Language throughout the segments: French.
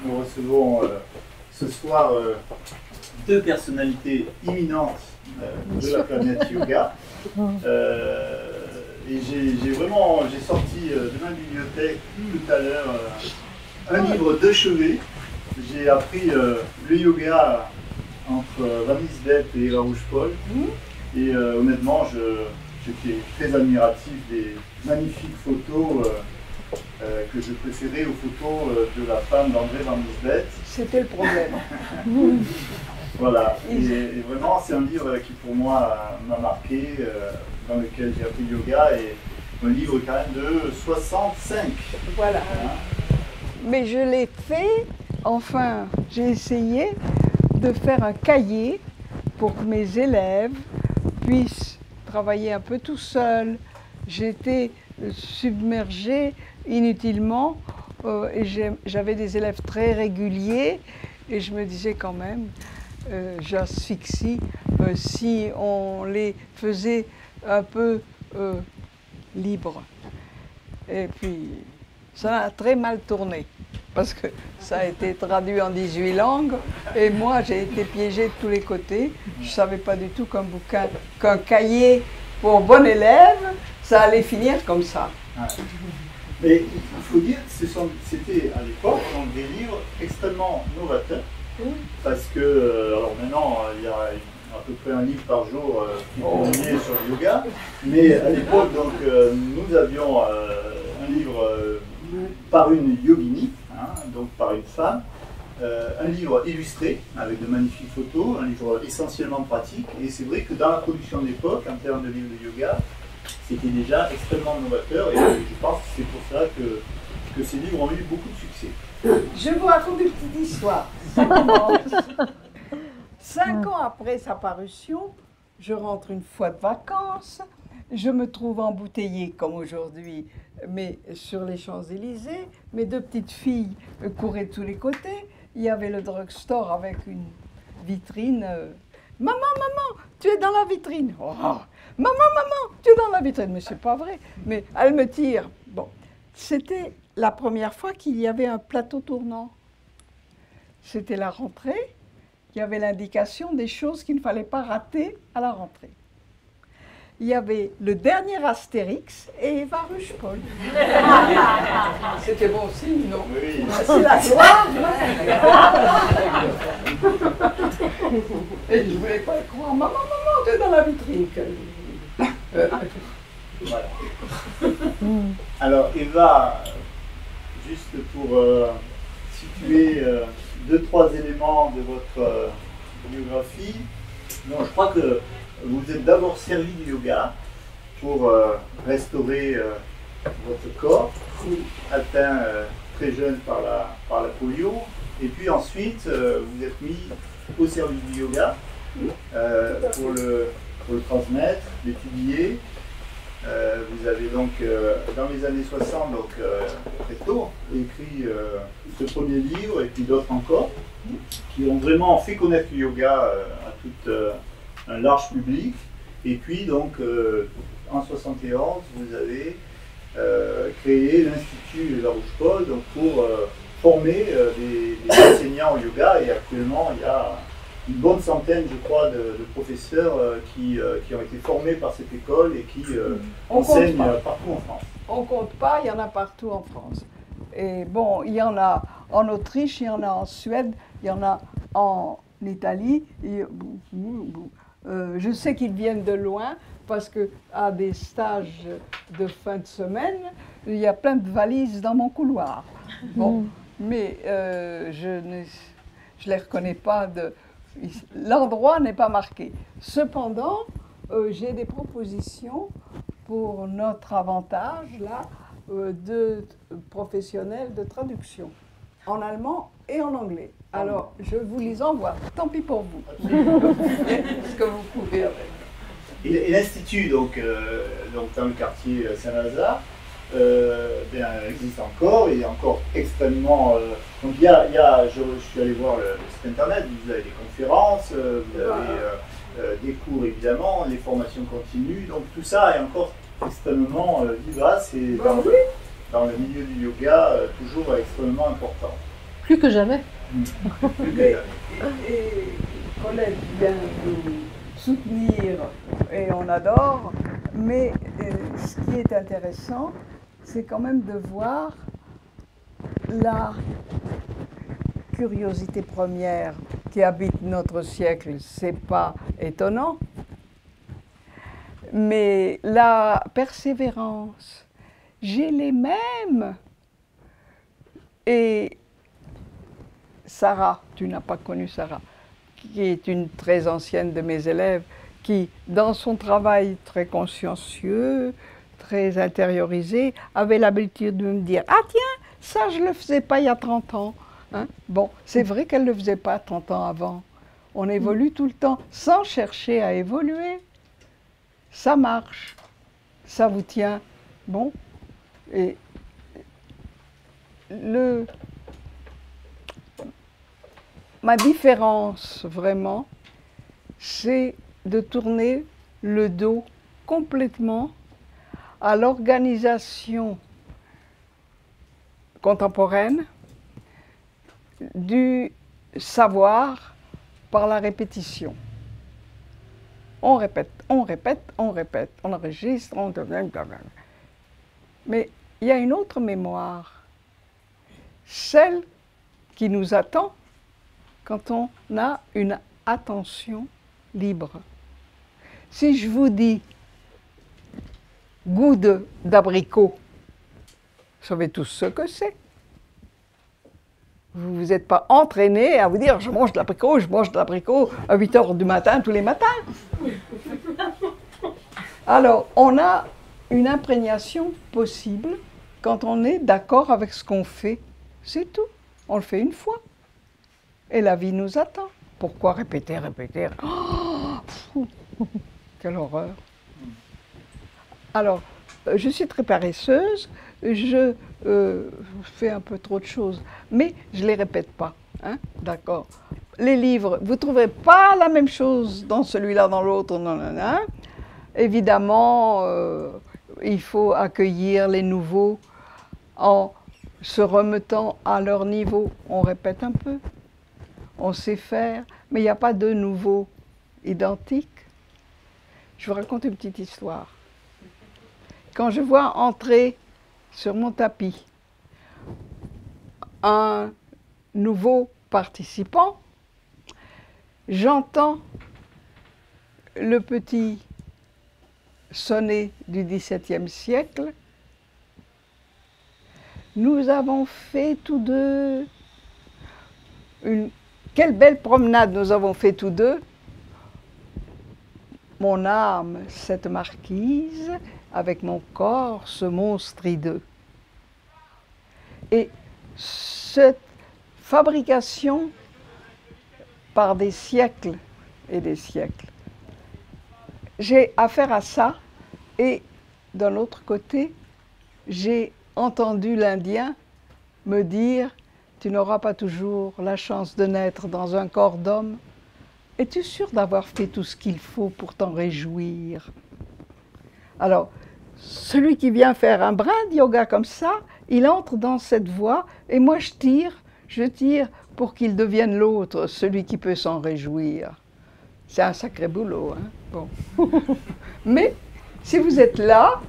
nous recevons ce soir deux personnalités imminentes de la planète yoga. Et j'ai sorti de ma bibliothèque tout à l'heure un livre de chevet. J'ai appris le yoga entre Van Liesbeth et Eva Rouge-Paul. Et honnêtement, j'étais très admiratif des magnifiques photos que je préférais aux photos de la femme d'André Van Liesbeth. C'était le problème. Voilà, et vraiment c'est un livre qui pour moi m'a marqué, dans lequel j'ai appris le yoga, et un livre quand même de 65. Voilà. Mais je l'ai fait, enfin j'ai essayé de faire un cahier pour que mes élèves puissent travailler un peu tout seuls. J'étais submergée inutilement et j'avais des élèves très réguliers et je me disais quand même, j'asphyxie si on les faisait un peu libres. Et puis ça a très mal tourné parce que ça a été traduit en 18 langues et moi j'ai été piégée de tous les côtés. Je ne savais pas du tout qu'un cahier pour bon élève, ça allait finir comme ça. Ouais. Mais il faut dire que c'était à l'époque des livres extrêmement novateurs. Parce que, alors maintenant, il y a à peu près un livre par jour qui est publié sur le yoga, mais à l'époque, donc, nous avions un livre par une yogini, donc par une femme, un livre illustré avec de magnifiques photos, un livre essentiellement pratique, et c'est vrai que dans la production de l'époque, en termes de livres de yoga, c'était déjà extrêmement novateur, et je pense que c'est pour ça que ces livres ont eu beaucoup de succès. Je vous raconte une petite histoire. Ça commence. 5 ans après sa parution, je rentre une fois de vacances. Je me trouve embouteillée comme aujourd'hui, mais sur les Champs-Élysées. Mes deux petites filles couraient de tous les côtés. Il y avait le drugstore avec une vitrine. Maman, maman, tu es dans la vitrine. Oh, maman, tu es dans la vitrine. Mais c'est pas vrai. Mais elle me tire. Bon, c'était la première fois qu'il y avait un plateau tournant. C'était la rentrée, il y avait l'indication des choses qu'il ne fallait pas rater à la rentrée. Il y avait le dernier Astérix et Eva Rouge-Paul. C'était bon signe, non? Oui. C'est la joie. Et je ne voulais pas le croire. Maman, tu es dans la vitrine. Voilà. Alors Eva, juste pour situer 2-3 éléments de votre biographie, bon, je crois que vous êtes d'abord servi du yoga pour restaurer votre corps, atteint très jeune par la polio, et puis ensuite vous êtes mis au service du yoga pour le transmettre, l'étudier. Vous avez donc, dans les années 60, donc très tôt, écrit ce premier livre, et puis d'autres encore, qui ont vraiment fait connaître le yoga à tout un large public. Et puis, donc, en 71, vous avez créé l'Institut La Rouge-Paul pour former des enseignants au yoga, et actuellement, il y a une bonne centaine, je crois, de professeurs qui ont été formés par cette école et qui enseignent partout en France. On ne compte pas, il y en a partout en France. Et bon, il y en a en Autriche, il y en a en Suède, il y en a en Italie. Je sais qu'ils viennent de loin parce qu'à des stages de fin de semaine, il y a plein de valises dans mon couloir. Bon, mais je ne les reconnais pas de... L'endroit n'est pas marqué. Cependant, j'ai des propositions pour notre avantage, là, de professionnels de traduction, en allemand et en anglais. Alors, je vous les envoie. Tant pis pour vous. Ce que vous pouvez avec. Et l'Institut, donc dans le quartier Saint-Lazare, existe encore, et encore extrêmement... donc je suis allé voir le site internet, vous avez des conférences, vous avez des cours évidemment, les formations continues, donc tout ça est encore extrêmement vivace et dans le milieu du yoga toujours extrêmement important. Plus que jamais. Et Colette vient nous soutenir et on adore, mais ce qui est intéressant, c'est quand même de voir la curiosité première qui habite notre siècle. C'est pas étonnant, mais la persévérance, j'ai les mêmes. Et Sarah, tu n'as pas connu Sarah, qui est une très ancienne de mes élèves, qui, dans son travail très consciencieux, très intériorisé, avait l'habitude de me dire « Ah tiens, ça je ne le faisais pas il y a 30 ans. Hein » Bon, c'est vrai qu'elle ne le faisait pas 30 ans avant. On évolue tout le temps, sans chercher à évoluer. Ça marche, ça vous tient. Bon, et ma différence, vraiment, c'est de tourner le dos complètement à l'organisation contemporaine du savoir par la répétition. On répète, on répète, on répète, on enregistre, on... Mais il y a une autre mémoire, celle qui nous attend quand on a une attention libre. Si je vous dis goût d'abricot, vous savez tous ce que c'est. Vous ne vous êtes pas entraîné à vous dire je mange de l'abricot à 8 h du matin tous les matins. Alors, on a une imprégnation possible quand on est d'accord avec ce qu'on fait. C'est tout. On le fait une fois. Et la vie nous attend. Pourquoi répéter, répéter? Oh, quelle horreur. Alors, je suis très paresseuse, je fais un peu trop de choses, mais je ne les répète pas, hein? D'accord. Les livres, vous ne trouverez pas la même chose dans celui-là, dans l'autre, non, non, non. Évidemment, il faut accueillir les nouveaux en se remettant à leur niveau. On répète un peu, on sait faire, mais il n'y a pas de nouveau identique. Je vous raconte une petite histoire. Quand je vois entrer sur mon tapis un nouveau participant, j'entends le petit sonnet du XVIIe siècle. Nous avons fait tous deux quelle belle promenade nous avons fait tous deux. Mon âme, cette marquise, avec mon corps, ce monstre hideux. Et cette fabrication par des siècles et des siècles. J'ai affaire à ça et d'un autre côté, j'ai entendu l'Indien me dire « Tu n'auras pas toujours la chance de naître dans un corps d'homme. Es-tu sûr d'avoir fait tout ce qu'il faut pour t'en réjouir ?» Alors, celui qui vient faire un brin de yoga comme ça, il entre dans cette voie et moi je tire pour qu'il devienne l'autre, celui qui peut s'en réjouir. C'est un sacré boulot, hein? Bon. Mais si vous êtes là,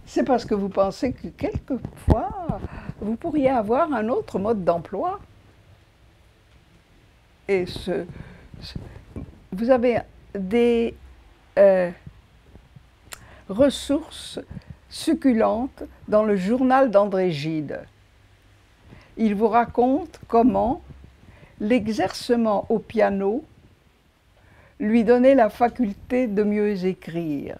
c'est parce que vous pensez que quelquefois, vous pourriez avoir un autre mode d'emploi. Et vous avez des ressources succulentes dans le journal d'André Gide. Il vous raconte comment l'exercement au piano lui donnait la faculté de mieux écrire.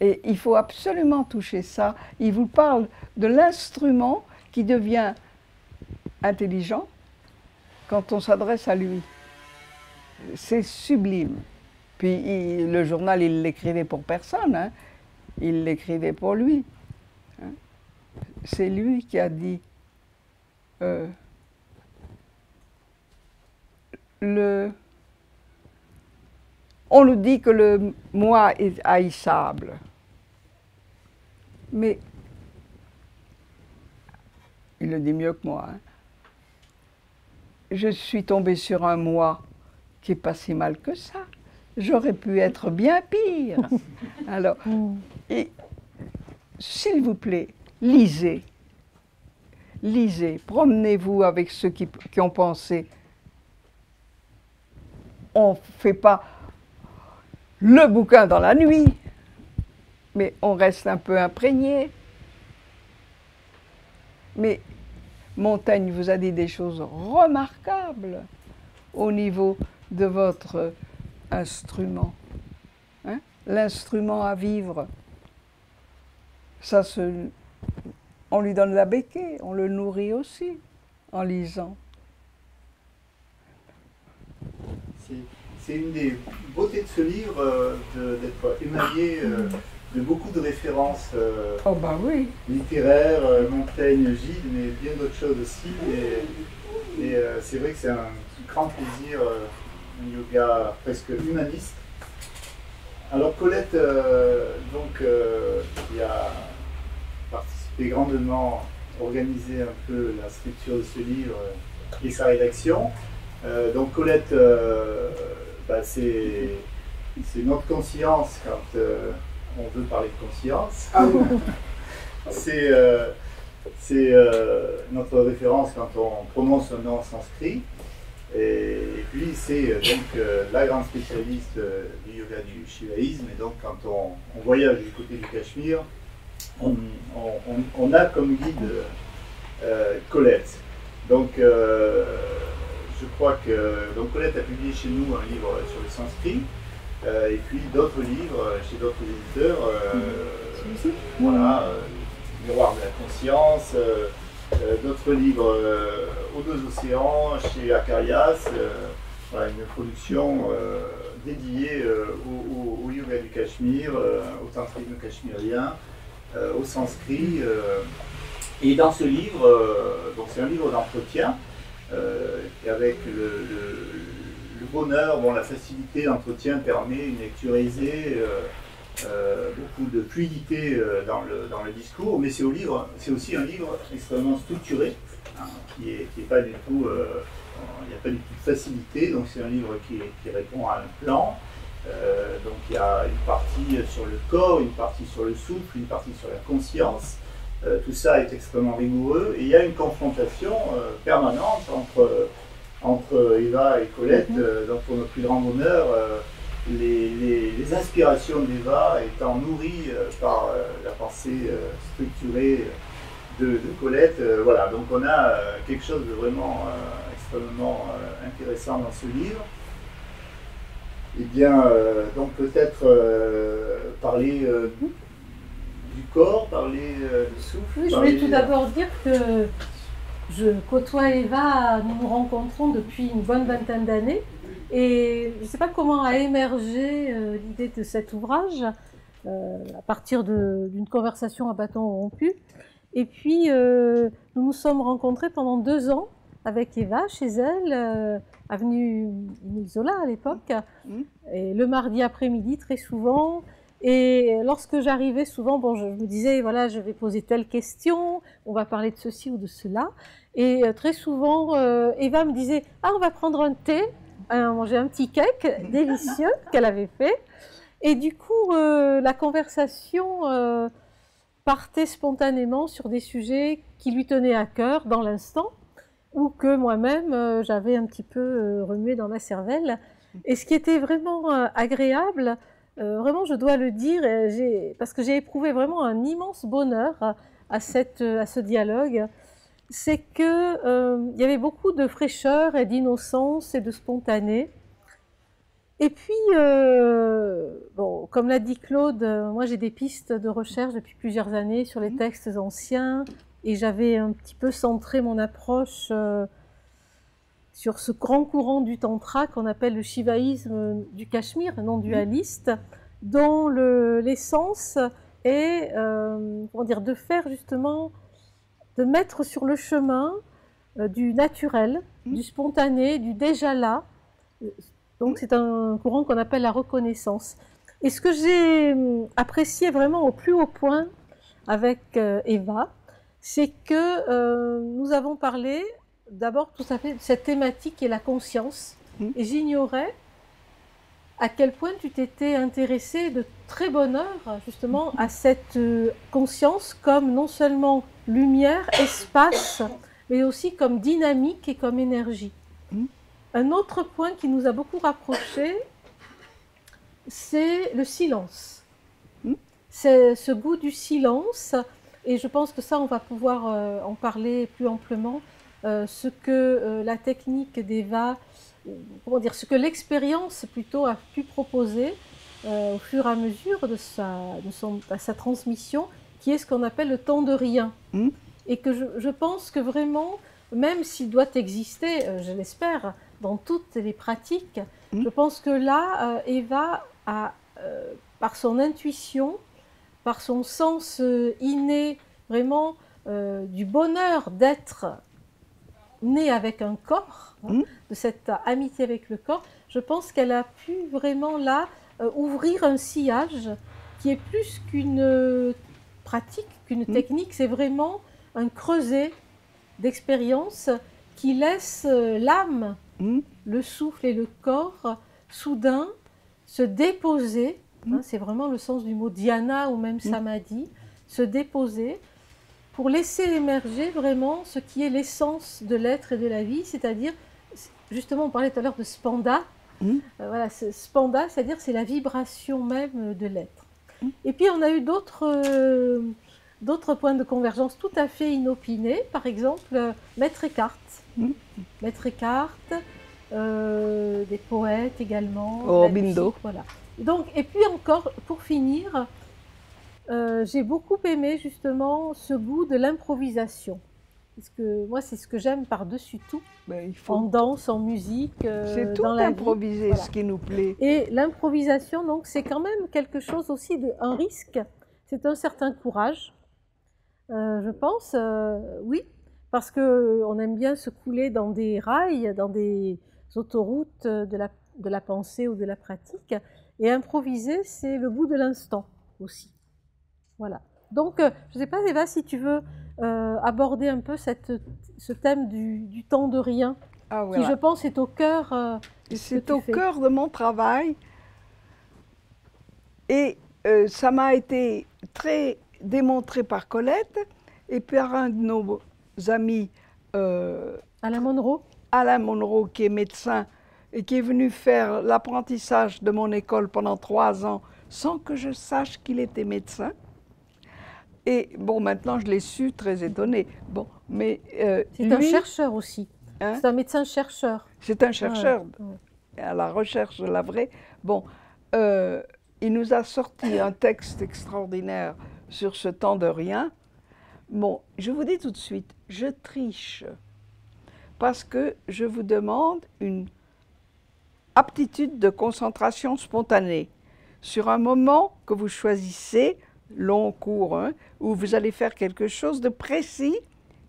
Et il faut absolument toucher ça. Il vous parle de l'instrument qui devient intelligent quand on s'adresse à lui. C'est sublime. Puis le journal, il ne l'écrivait pour personne, hein. Il l'écrivait pour lui. Hein. C'est lui qui a dit on nous dit que le moi est haïssable. Mais il le dit mieux que moi, hein. Je suis tombée sur un moi qui n'est pas si mal que ça. J'aurais pu être bien pire. Alors, s'il vous plaît, lisez. Lisez, promenez-vous avec ceux qui ont pensé. On ne fait pas le bouquin dans la nuit, mais on reste un peu imprégné. Mais Montaigne vous a dit des choses remarquables au niveau de votre instrument. Hein? L'instrument à vivre, ça on lui donne la béquille, on le nourrit aussi en lisant. C'est une des beautés de ce livre d'être émaillé de beaucoup de références littéraires, Montaigne, Gide, mais bien d'autres choses aussi. Et c'est vrai que c'est un grand plaisir, un yoga presque humaniste. Alors Colette, qui a participé grandement, organisé un peu la structure de ce livre et sa rédaction. Donc Colette, c'est notre conscience quand on veut parler de conscience. C'est notre référence quand on prononce un nom sanskrit. Et puis c'est donc la grande spécialiste du yoga du shivaïsme. Et donc quand on voyage du côté du Cachemire, on a comme guide Colette. Donc je crois que Colette a publié chez nous un livre sur le sanskrit, et puis d'autres livres chez d'autres éditeurs, Miroir de la conscience, d'autres livres aux deux océans chez Acarias, une production dédiée au yoga du Cachemire, au tantrisme cachemérien, au sanskrit. Et dans ce livre, donc c'est un livre d'entretien, avec le bonheur, la facilité d'entretien permet une lecture aisée, beaucoup de fluidité dans le discours, mais c'est aussi un livre extrêmement structuré, hein, qui est pas du tout, il n'y a pas du tout de facilité, donc c'est un livre qui répond à un plan. Donc il y a une partie sur le corps, une partie sur le souffle, une partie sur la conscience. Tout ça est extrêmement rigoureux et il y a une confrontation permanente entre Eva et Colette. Donc pour notre plus grand bonheur, les inspirations d'Eva étant nourries par la pensée structurée de Colette. Voilà, donc on a quelque chose de vraiment extrêmement intéressant dans ce livre. Eh bien, donc peut-être parler du corps, parler du souffle. Oui, je voulais tout d'abord dire que je côtoie Eva, nous nous rencontrons depuis une bonne vingtaine d'années. Et je ne sais pas comment a émergé l'idée de cet ouvrage, à partir d'une conversation à bâton rompu. Et puis, nous nous sommes rencontrés pendant 2 ans avec Eva, chez elle, avenue Zola à l'époque, et le mardi après-midi très souvent. Et lorsque j'arrivais souvent, je me disais, voilà, je vais poser telle question, on va parler de ceci ou de cela. Et très souvent, Eva me disait, ah, on va prendre un thé, manger un petit cake délicieux qu'elle avait fait. Et du coup, la conversation partait spontanément sur des sujets qui lui tenaient à cœur dans l'instant, ou que moi-même, j'avais un petit peu remué dans ma cervelle. Et ce qui était vraiment agréable, vraiment je dois le dire, parce que j'ai éprouvé vraiment un immense bonheur à ce dialogue, c'est qu'il y avait beaucoup de fraîcheur et d'innocence et de spontané. Et puis, comme l'a dit Claude, moi j'ai des pistes de recherche depuis plusieurs années sur les textes anciens, et j'avais un petit peu centré mon approche sur ce grand courant du tantra qu'on appelle le shivaïsme du Cachemire, non dualiste, dont l'essence est de faire justement, de mettre sur le chemin du naturel, du spontané, du déjà là. Donc c'est un courant qu'on appelle la reconnaissance. Et ce que j'ai apprécié vraiment au plus haut point avec Eva, c'est que nous avons parlé d'abord tout à fait de cette thématique qui est la conscience. Et j'ignorais à quel point tu t'étais intéressé de très bonne heure justement à cette conscience comme non seulement lumière, espace, mais aussi comme dynamique et comme énergie. Un autre point qui nous a beaucoup rapprochés, c'est le silence. C'est ce goût du silence, et je pense que ça, on va pouvoir en parler plus amplement, ce que la technique d'Eva, comment dire, ce que l'expérience plutôt a pu proposer au fur et à mesure de sa transmission, qui est ce qu'on appelle le temps de rien. Et que je pense que vraiment, même s'il doit exister, je l'espère, dans toutes les pratiques, je pense que là, Eva a, par son intuition, par son sens inné, vraiment du bonheur d'être née avec un corps, de cette amitié avec le corps, je pense qu'elle a pu vraiment là ouvrir un sillage qui est plus qu'une pratique, qu'une technique, c'est vraiment un creuset d'expérience qui laisse l'âme, le souffle et le corps soudain se déposer, c'est vraiment le sens du mot dhyana ou même samadhi, se déposer pour laisser émerger vraiment ce qui est l'essence de l'être et de la vie, c'est-à-dire, justement on parlait tout à l'heure de spanda, voilà, spanda, c'est-à-dire c'est la vibration même de l'être. Et puis on a eu d'autres points de convergence tout à fait inopinés, par exemple Maître Eckhart. Maître Eckhart, des poètes également. Aurobindo. Voilà. Donc, et puis encore, pour finir, j'ai beaucoup aimé justement ce goût de l'improvisation. Parce que moi, c'est ce que j'aime par-dessus tout, en danse, en musique, c'est tout dans la improviser, voilà. Ce qui nous plaît. Et l'improvisation, donc, c'est quand même quelque chose aussi un risque. C'est un certain courage, je pense, oui, parce qu'on aime bien se couler dans des rails, dans des autoroutes de la pensée ou de la pratique. Et improviser, c'est le goût de l'instant aussi. Voilà. Donc, je ne sais pas, Eva, si tu veux aborder un peu ce thème du temps de rien, qui, je pense, est au cœur de ce que tu fais. C'est au cœur de mon travail. Et ça m'a été très démontré par Colette et par un de nos amis, Alain Monroe. Alain Monroe, qui est médecin et qui est venu faire l'apprentissage de mon école pendant 3 ans sans que je sache qu'il était médecin. Et bon, maintenant je l'ai su, très étonnée. Bon, mais c'est un chercheur aussi. Hein? C'est un médecin-chercheur. C'est un chercheur à la recherche de la vraie. Bon, il nous a sorti un texte extraordinaire sur ce temps de rien. Bon, je vous dis tout de suite, je triche parce que je vous demande une aptitude de concentration spontanée sur un moment que vous choisissez, long, court, où vous allez faire quelque chose de précis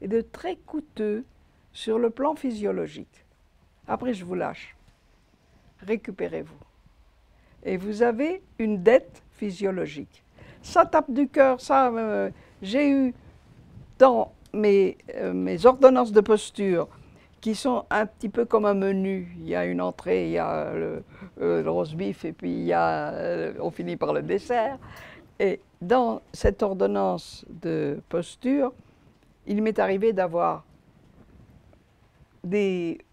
et de très coûteux sur le plan physiologique. Après, je vous lâche. Récupérez-vous. Et vous avez une dette physiologique. Ça tape du cœur, ça, j'ai eu dans mes ordonnances de posture, qui sont un petit peu comme un menu. Il y a une entrée, il y a le roast beef, et puis il y a, on finit par le dessert. Et dans cette ordonnance de posture, il m'est arrivé d'avoir des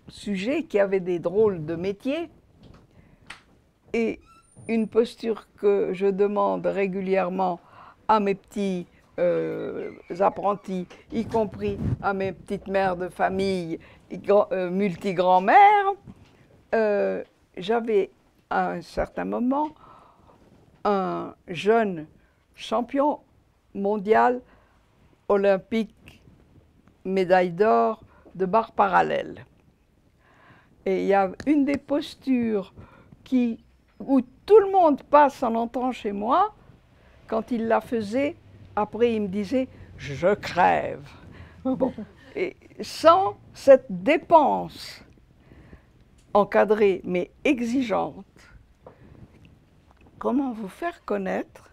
sujets qui avaient des drôles de métiers et une posture que je demande régulièrement à mes petits apprentis, y compris à mes petites mères de famille, multi-grand-mères. J'avais à un certain moment un jeune champion mondial olympique, médaille d'or de barre parallèle. Et il y a une des postures où tout le monde passe en entrant chez moi, quand il la faisait, après il me disait « je crève ». Bon. Et sans cette dépense encadrée mais exigeante, comment vous faire connaître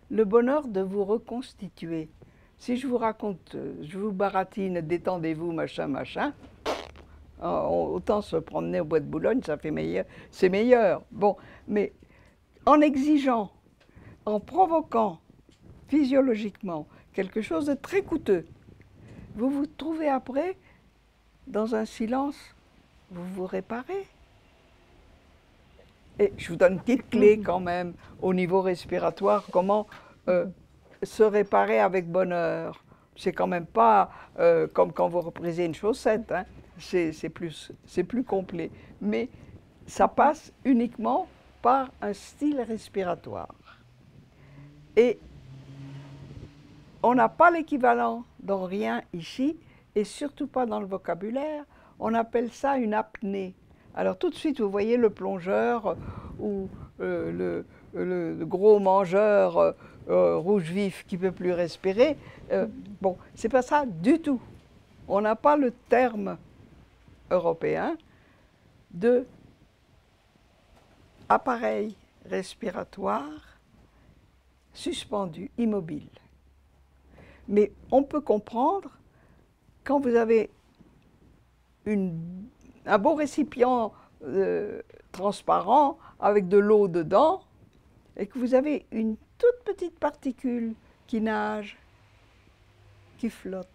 le bonheur de vous reconstituer, Si je vous raconte, je vous baratine, détendez-vous, machin, machin, autant se promener au bois de Boulogne, ça fait meilleur, c'est meilleur. Bon, mais en exigeant, en provoquant physiologiquement quelque chose de très coûteux, vous vous trouvez après dans un silence, vous vous réparez. Et je vous donne une petite clé quand même au niveau respiratoire, comment se réparer avec bonheur. C'est quand même pas comme quand vous reprisez une chaussette, hein. C'est plus complet. Mais ça passe uniquement par un style respiratoire. Et on n'a pas l'équivalent dans rien ici, et surtout pas dans le vocabulaire. On appelle ça une apnée. Alors tout de suite, vous voyez le plongeur ou le gros mangeur rouge vif qui ne peut plus respirer. Bon, c'est pas ça du tout. On n'a pas le terme européen de appareil respiratoire suspendu, immobile. Mais on peut comprendre quand vous avez un beau récipient transparent avec de l'eau dedans et que vous avez une toute petite particule qui nage, qui flotte.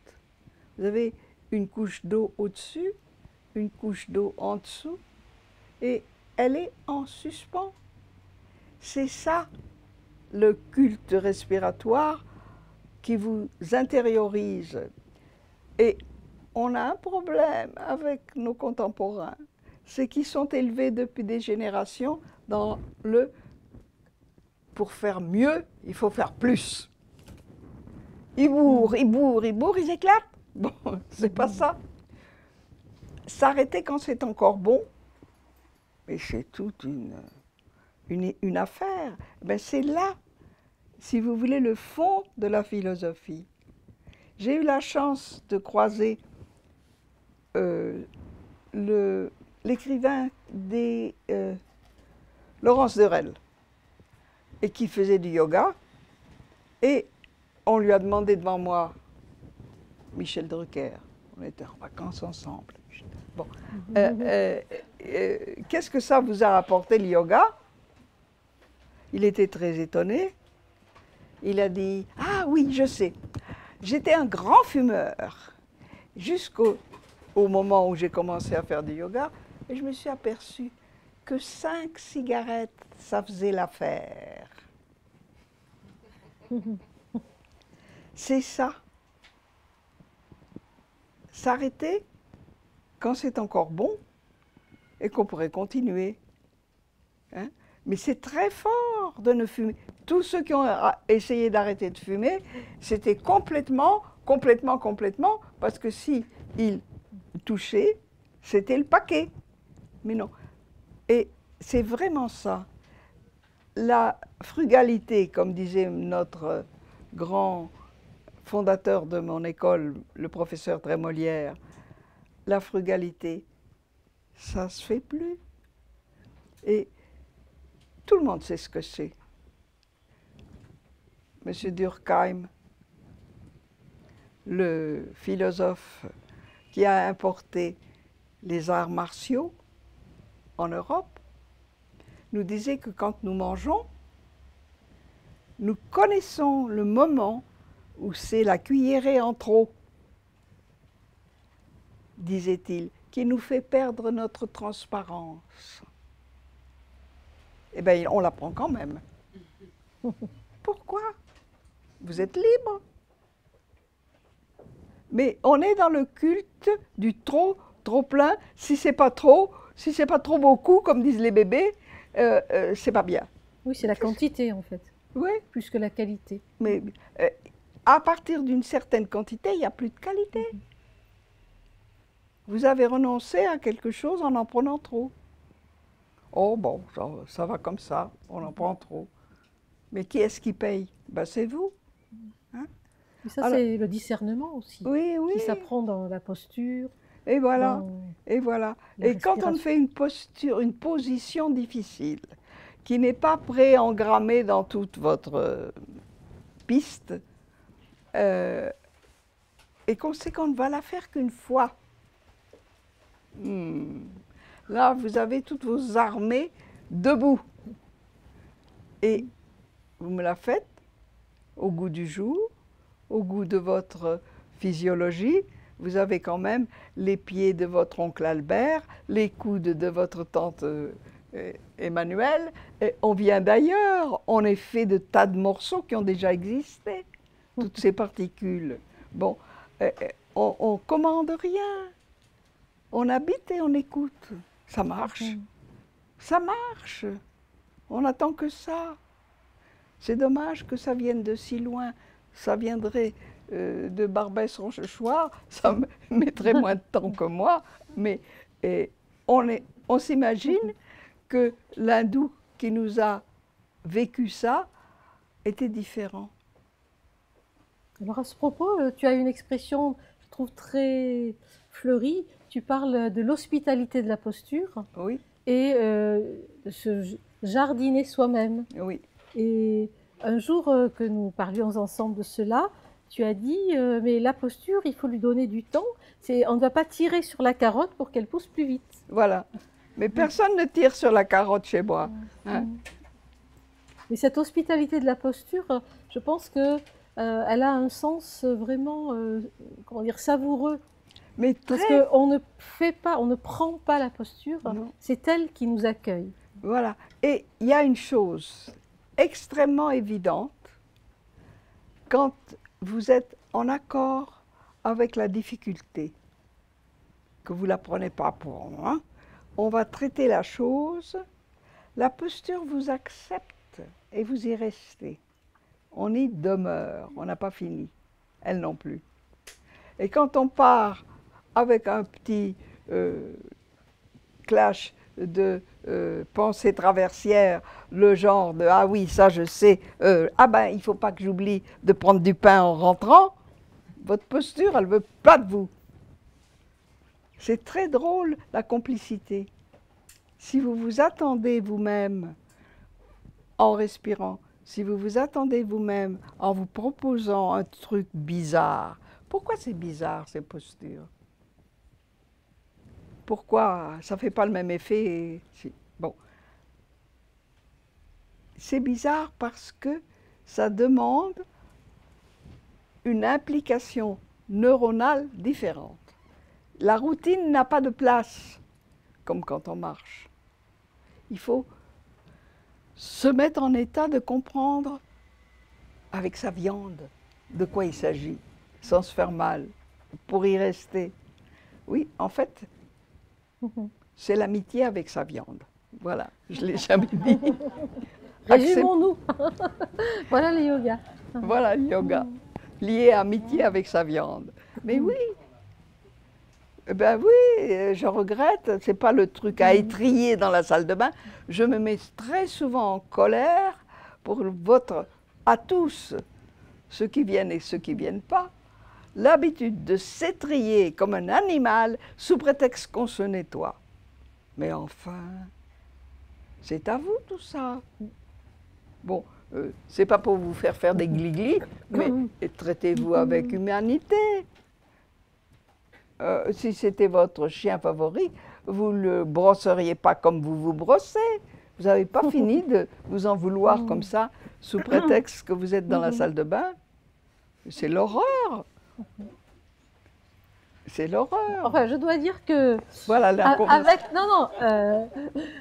Vous avez une couche d'eau au-dessus, une couche d'eau en dessous et elle est en suspens. C'est ça le culte respiratoire qui vous intériorise. Et on a un problème avec nos contemporains, c'est qu'ils sont élevés depuis des générations dans le « pour faire mieux, il faut faire plus ». Ils bourrent, ils bourrent, ils bourrent, ils éclatent. Bon, c'est pas ça. S'arrêter quand c'est encore bon, mais c'est toute une affaire. Ben c'est là, si vous voulez, le fond de la philosophie. J'ai eu la chance de croiser l'écrivain des Laurence Derel, et qui faisait du yoga, et on lui a demandé devant moi, Michel Drucker, on était en vacances ensemble. Bon, qu'est-ce que ça vous a apporté le yoga? Il était très étonné. Il a dit, ah oui, je sais, j'étais un grand fumeur jusqu'au moment où j'ai commencé à faire du yoga, et je me suis aperçu que 5 cigarettes, ça faisait l'affaire. C'est ça. S'arrêter quand c'est encore bon et qu'on pourrait continuer. Hein? Mais c'est très fort de ne fumer. Tous ceux qui ont essayé d'arrêter de fumer, c'était complètement, parce que si ils touchaient, c'était le paquet. Mais non. Et c'est vraiment ça. La frugalité, comme disait notre grand fondateur de mon école, le professeur Trémolière, la frugalité, ça se fait plus. Et tout le monde sait ce que c'est. Monsieur Durkheim, le philosophe qui a importé les arts martiaux en Europe, nous disait que quand nous mangeons, nous connaissons le moment où c'est la cuillerée en trop, disait-il, qui nous fait perdre notre transparence. Eh bien, on la prend quand même. Pourquoi? Vous êtes libre. Mais on est dans le culte du trop, trop plein. Si c'est pas trop beaucoup, comme disent les bébés, c'est pas bien. Oui, c'est la quantité en fait. Oui. Plus que la qualité. Mais à partir d'une certaine quantité, il n'y a plus de qualité. Vous avez renoncé à quelque chose en prenant trop. Oh bon, ça va comme ça, on en prend trop. Mais qui est-ce qui paye? Ben, c'est vous. Hein? Et ça, c'est le discernement aussi. Oui, oui. Qui s'apprend dans la posture. Et voilà. Et voilà. Et quand on fait une position difficile, qui n'est pas préengrammée dans toute votre piste, et qu'on sait qu'on ne va la faire qu'une fois. Là, vous avez toutes vos armées debout. Et vous me la faites au goût du jour, au goût de votre physiologie. Vous avez quand même les pieds de votre oncle Albert, les coudes de votre tante Emmanuelle. Et on vient d'ailleurs, on est fait de tas de morceaux qui ont déjà existé, toutes ces particules. Bon, on commande rien. On habite et on écoute. Ça marche. Ça marche. On n'attend que ça. C'est dommage que ça vienne de si loin. Ça viendrait de Barbès-Rochechouart, ça me mettrait moins de temps que moi, mais on s'imagine que l'hindou qui nous a vécu ça était différent. Alors à ce propos, tu as une expression, je trouve très fleurie, tu parles de l'hospitalité de la posture, oui, et de se jardiner soi-même. Oui. Et un jour que nous parlions ensemble de cela, tu as dit, mais la posture, il faut lui donner du temps. On ne va pas tirer sur la carotte pour qu'elle pousse plus vite. Voilà. Mais personne ne tire sur la carotte chez moi. Hein. Mais cette hospitalité de la posture, je pense que elle a un sens vraiment, comment dire, savoureux. Mais Parce qu'on ne fait pas, on ne prend pas la posture, c'est elle qui nous accueille. Voilà. Et il y a une chose extrêmement évidente, quand vous êtes en accord avec la difficulté, que vous ne la prenez pas pour moi, on va traiter la chose, la posture vous accepte et vous y restez. On y demeure, on n'a pas fini, elle non plus. Et quand on part avec un petit clash de pensée traversière, le genre de « ah oui, ça je sais, ah ben il ne faut pas que j'oublie de prendre du pain en rentrant », votre posture, elle ne veut pas de vous. C'est très drôle, la complicité. Si vous vous attendez vous-même en respirant, si vous vous attendez vous-même en vous proposant un truc bizarre, pourquoi c'est bizarre ces postures? Pourquoi ça ne fait pas le même effet? Bon. C'est bizarre parce que ça demande une implication neuronale différente. La routine n'a pas de place, comme quand on marche. Il faut se mettre en état de comprendre avec sa viande de quoi il s'agit, sans se faire mal, pour y rester. Oui, en fait, c'est l'amitié avec sa viande. Voilà, je ne l'ai jamais dit. Résumons-nous. Voilà le yoga. Voilà le yoga, lié à amitié avec sa viande. Mais oui, ben oui, je regrette, c'est pas le truc à étriller dans la salle de bain. Je me mets très souvent en colère pour à tous, ceux qui viennent et ceux qui ne viennent pas, l'habitude de s'étriller comme un animal sous prétexte qu'on se nettoie. Mais enfin, c'est à vous tout ça. Bon, c'est pas pour vous faire des gliglis, mais traitez-vous avec humanité. Si c'était votre chien favori, vous ne le brosseriez pas comme vous vous brossez. Vous n'avez pas fini de vous en vouloir comme ça, sous prétexte que vous êtes dans la salle de bain. C'est l'horreur. C'est l'horreur. Enfin, je dois dire que voilà,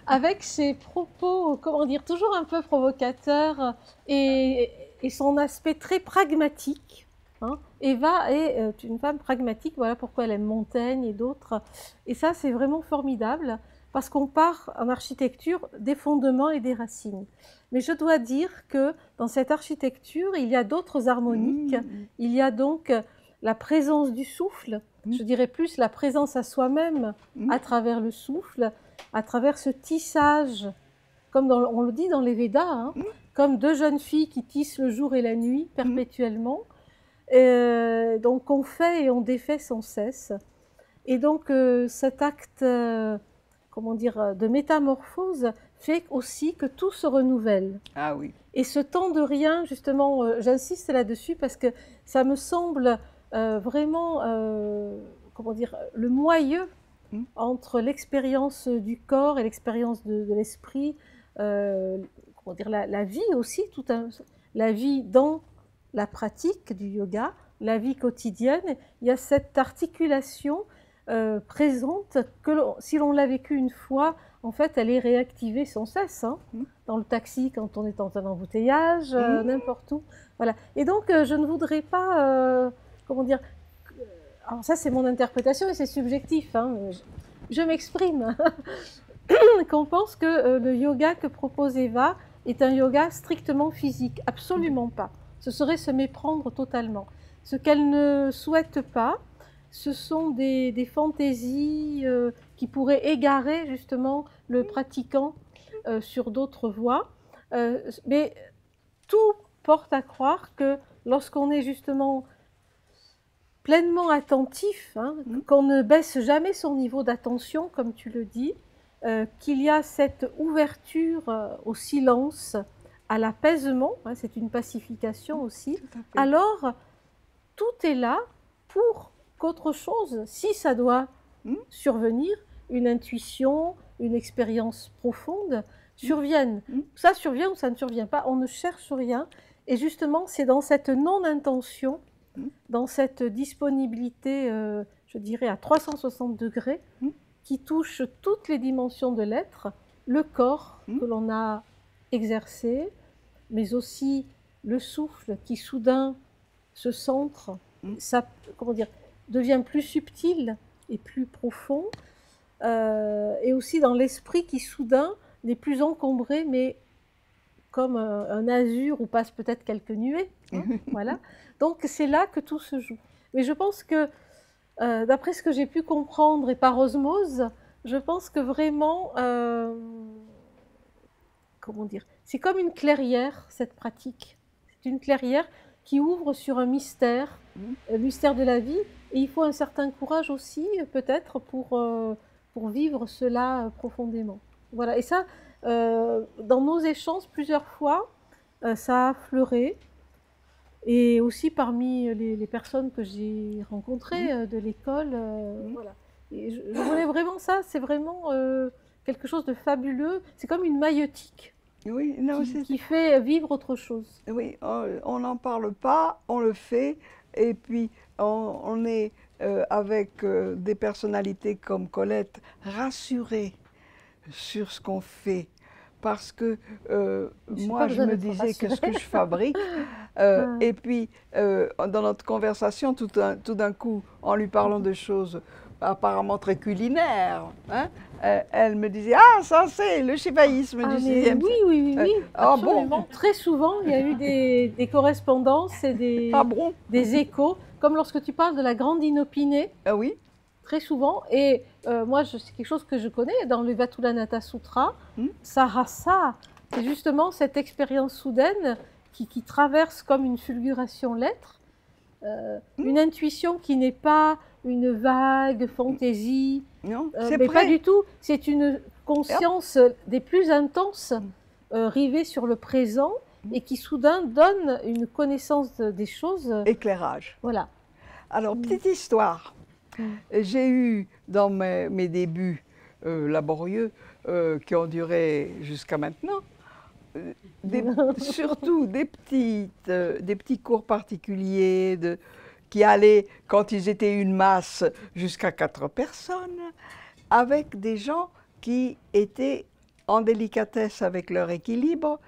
avec ses propos, comment dire, toujours un peu provocateurs et son aspect très pragmatique. Hein, Eva est une femme pragmatique, voilà pourquoi elle aime Montaigne et d'autres. Et ça, c'est vraiment formidable, parce qu'on part en architecture des fondements et des racines. Mais je dois dire que dans cette architecture, il y a d'autres harmoniques. Il y a donc la présence du souffle, je dirais plus la présence à soi-même à travers le souffle, à travers ce tissage, comme on le dit dans les Védas, hein, comme deux jeunes filles qui tissent le jour et la nuit perpétuellement. Donc on fait et on défait sans cesse. Et donc cet acte, comment dire, de métamorphose fait aussi que tout se renouvelle. Ah oui. Et ce temps de rien, justement, j'insiste là-dessus parce que ça me semble vraiment, comment dire, le moyeu entre l'expérience du corps et l'expérience de l'esprit, comment dire, la vie aussi, la vie dans la pratique du yoga, la vie quotidienne. Il y a cette articulation présente que si l'on l'a vécue une fois, en fait, elle est réactivée sans cesse, hein, dans le taxi, quand on est dans un embouteillage, n'importe où. Voilà. Et donc, je ne voudrais pas, comment dire, alors ça c'est mon interprétation et c'est subjectif, hein, je m'exprime, qu'on pense que le yoga que propose Eva est un yoga strictement physique. Absolument pas. Ce serait se méprendre totalement. Ce qu'elle ne souhaite pas, ce sont des fantaisies qui pourraient égarer justement le pratiquant sur d'autres voies. Mais tout porte à croire que lorsqu'on est justement pleinement attentif, hein, qu'on ne baisse jamais son niveau d'attention, comme tu le dis, qu'il y a cette ouverture au silence, à l'apaisement, hein, c'est une pacification aussi, alors tout est là pour qu'autre chose, si ça doit survenir, une intuition, une expérience profonde, survienne. Ça survient ou ça ne survient pas, on ne cherche rien. Et justement, c'est dans cette non-intention, dans cette disponibilité, je dirais, à 360 degrés, qui touche toutes les dimensions de l'être, le corps que l'on a exercé, mais aussi le souffle qui soudain se centre, ça, comment dire, devient plus subtil et plus profond, et aussi dans l'esprit qui soudain n'est plus encombré, mais comme un azur où passent peut-être quelques nuées. Hein, voilà. Donc c'est là que tout se joue. Mais je pense que, d'après ce que j'ai pu comprendre et par osmose, je pense que vraiment, comment dire, c'est comme une clairière, cette pratique. C'est une clairière qui ouvre sur un mystère, le mystère de la vie. Et il faut un certain courage aussi, peut-être, pour vivre cela profondément. Voilà. Et ça, dans nos échanges, plusieurs fois, ça a affleuré. Et aussi parmi les personnes que j'ai rencontrées de l'école. Voilà. Et je voulais vraiment ça, c'est vraiment quelque chose de fabuleux. C'est comme une maïeutique qui fait vivre autre chose. Oui, on n'en parle pas, on le fait. Et puis, on est avec des personnalités comme Colette rassurés sur ce qu'on fait. Parce que moi, je me disais que ce que je fabrique, et puis dans notre conversation, tout d'un coup, en lui parlant de choses apparemment très culinaires, hein, elle me disait « Ah, ça c'est le shivaïsme du 6e siècle ». Oui, absolument. Bon. Très souvent, il y a eu des correspondances et des échos, comme lorsque tu parles de la grande inopinée. Ah oui. Très souvent, et moi, c'est quelque chose que je connais dans le Vatulanatta Sutra, Sahasa, c'est justement cette expérience soudaine qui traverse comme une fulguration l'être, une intuition qui n'est pas une vague fantaisie, mais pas du tout, c'est une conscience des plus intenses, rivée sur le présent, et qui soudain donne une connaissance des choses. Éclairage. Voilà. Alors, petite histoire. J'ai eu dans mes débuts laborieux, qui ont duré jusqu'à maintenant, surtout des petits cours particuliers qui allaient, quand ils étaient une masse, jusqu'à 4 personnes, avec des gens qui étaient en délicatesse avec leur équilibre,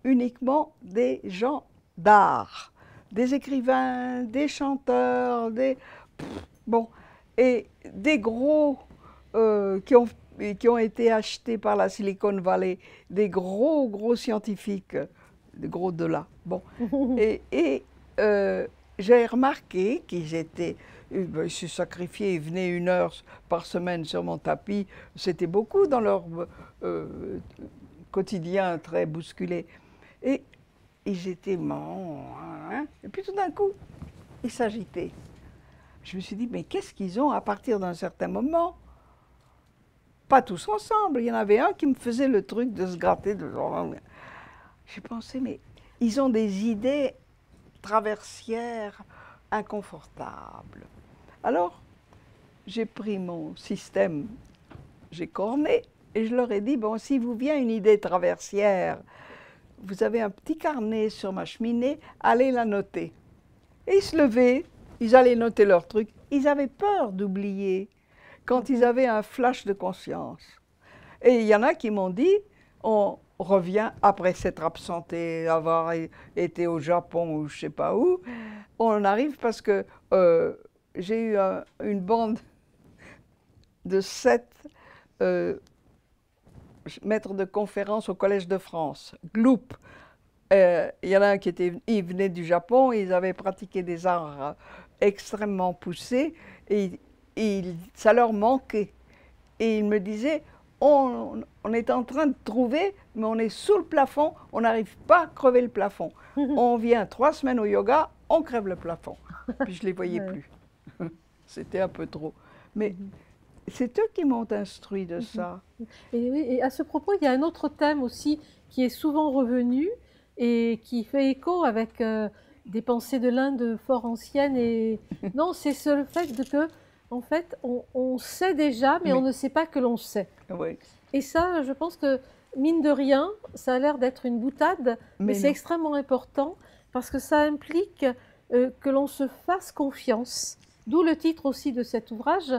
uniquement des gens d'art, des écrivains, des chanteurs, bon, et des gros qui ont été achetés par la Silicon Valley, des gros scientifiques, des gros de là. Bon, et j'ai remarqué qu'ils étaient, ils se sacrifiaient, ils venaient 1 heure par semaine sur mon tapis. C'était beaucoup dans leur quotidien très bousculé. Et ils étaient hein, et puis tout d'un coup, ils s'agitaient. Je me suis dit, mais qu'est-ce qu'ils ont à partir d'un certain moment? pas tous ensemble. Il y en avait un qui me faisait le truc de se gratter. J'ai pensé, mais ils ont des idées traversières inconfortables. Alors, j'ai pris mon système, j'ai corné, et je leur ai dit, bon, si vous vient une idée traversière, vous avez un petit carnet sur ma cheminée, allez la noter. Et ils se levaient, ils allaient noter leur truc. Ils avaient peur d'oublier quand ils avaient un flash de conscience. Et il y en a qui m'ont dit, on revient après s'être absenté, avoir été au Japon ou je ne sais pas où, on arrive parce que j'ai eu une bande de 7 maîtres de conférences au Collège de France, GLOUP. Il y en a un qui il venait du Japon, ils avaient pratiqué des arts extrêmement poussés et ça leur manquait. Et ils me disaient, on est en train de trouver, mais on est sous le plafond, on n'arrive pas à crever le plafond. On vient 3 semaines au yoga, on crève le plafond. Puis je ne les voyais plus. C'était un peu trop. Mais c'est eux qui m'ont instruit de ça. Et, oui, et à ce propos, il y a un autre thème aussi qui est souvent revenu et qui fait écho avec des pensées de l'Inde fort anciennes. Et non, c'est le fait que, en fait, on sait déjà, mais on ne sait pas que l'on sait. Oui. Et ça, je pense que, mine de rien, ça a l'air d'être une boutade, mais c'est extrêmement important parce que ça implique que l'on se fasse confiance. D'où le titre aussi de cet ouvrage,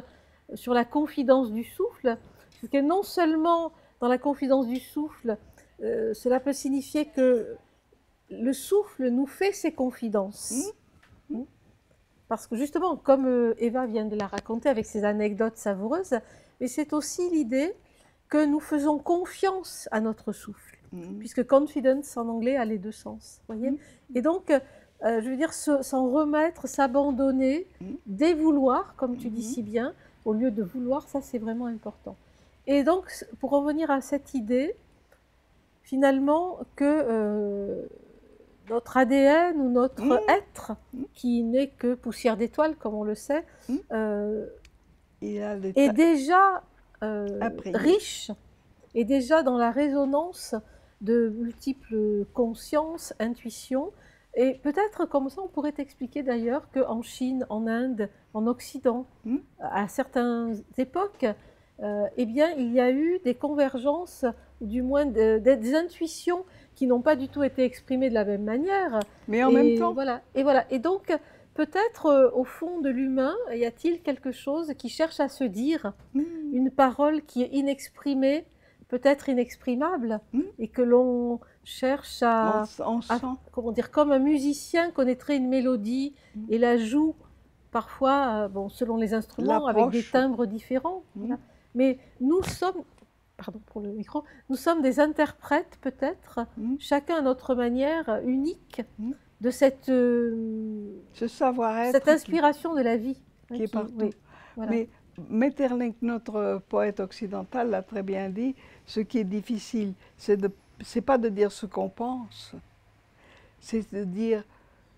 sur la confidence du souffle. Parce que non seulement dans la confidence du souffle, cela peut signifier que le souffle nous fait ses confidences. Parce que justement, comme Eva vient de la raconter avec ses anecdotes savoureuses, mais c'est aussi l'idée que nous faisons confiance à notre souffle. Puisque confidence en anglais a les 2 sens. Voyez. Et donc, je veux dire, s'en remettre, s'abandonner, dévouloir, comme tu dis si bien, au lieu de vouloir, ça c'est vraiment important. Et donc, pour revenir à cette idée, finalement, que notre ADN ou notre être, qui n'est que poussière d'étoiles, comme on le sait, est déjà riche, est déjà dans la résonance de multiples consciences, intuitions. Et peut-être comme ça, on pourrait expliquer d'ailleurs qu'en Chine, en Inde, en Occident, à certaines époques, eh bien, il y a eu des convergences, ou du moins des intuitions qui n'ont pas du tout été exprimées de la même manière. Mais en même temps. Voilà. Et donc, peut-être au fond de l'humain, y a-t-il quelque chose qui cherche à se dire, une parole qui est inexprimée, peut-être inexprimable, et que l'on cherche à, comment dire, comme un musicien connaîtrait une mélodie et la joue parfois, bon, selon les instruments, avec des timbres différents. Voilà. Mais nous sommes, pardon pour le micro, nous sommes des interprètes peut-être, chacun à notre manière unique de cette savoir-être, cette inspiration de la vie qui est partout. Oui, voilà. Mais Maeterlinck, notre poète occidental, l'a très bien dit, ce qui est difficile, c'est pas de dire ce qu'on pense, c'est de dire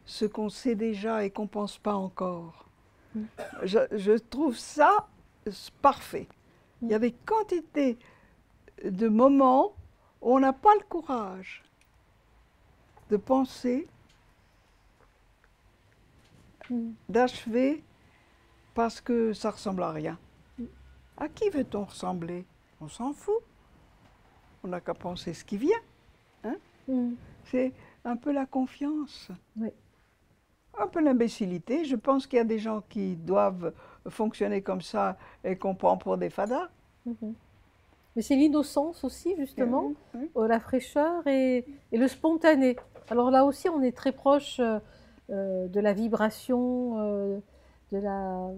ce qu'on sait déjà et qu'on ne pense pas encore. Je trouve ça parfait. Il y a des quantités de moments où on n'a pas le courage de penser, d'achever, parce que ça ressemble à rien. À qui veut-on ressembler? On s'en fout. On n'a qu'à penser ce qui vient. Hein? C'est un peu la confiance. Oui. Un peu l'imbécilité. Je pense qu'il y a des gens qui doivent fonctionner comme ça et qu'on prend pour des fadas. Mais c'est l'innocence aussi, justement, la fraîcheur et le spontané. Alors là aussi, on est très proche de la vibration, de la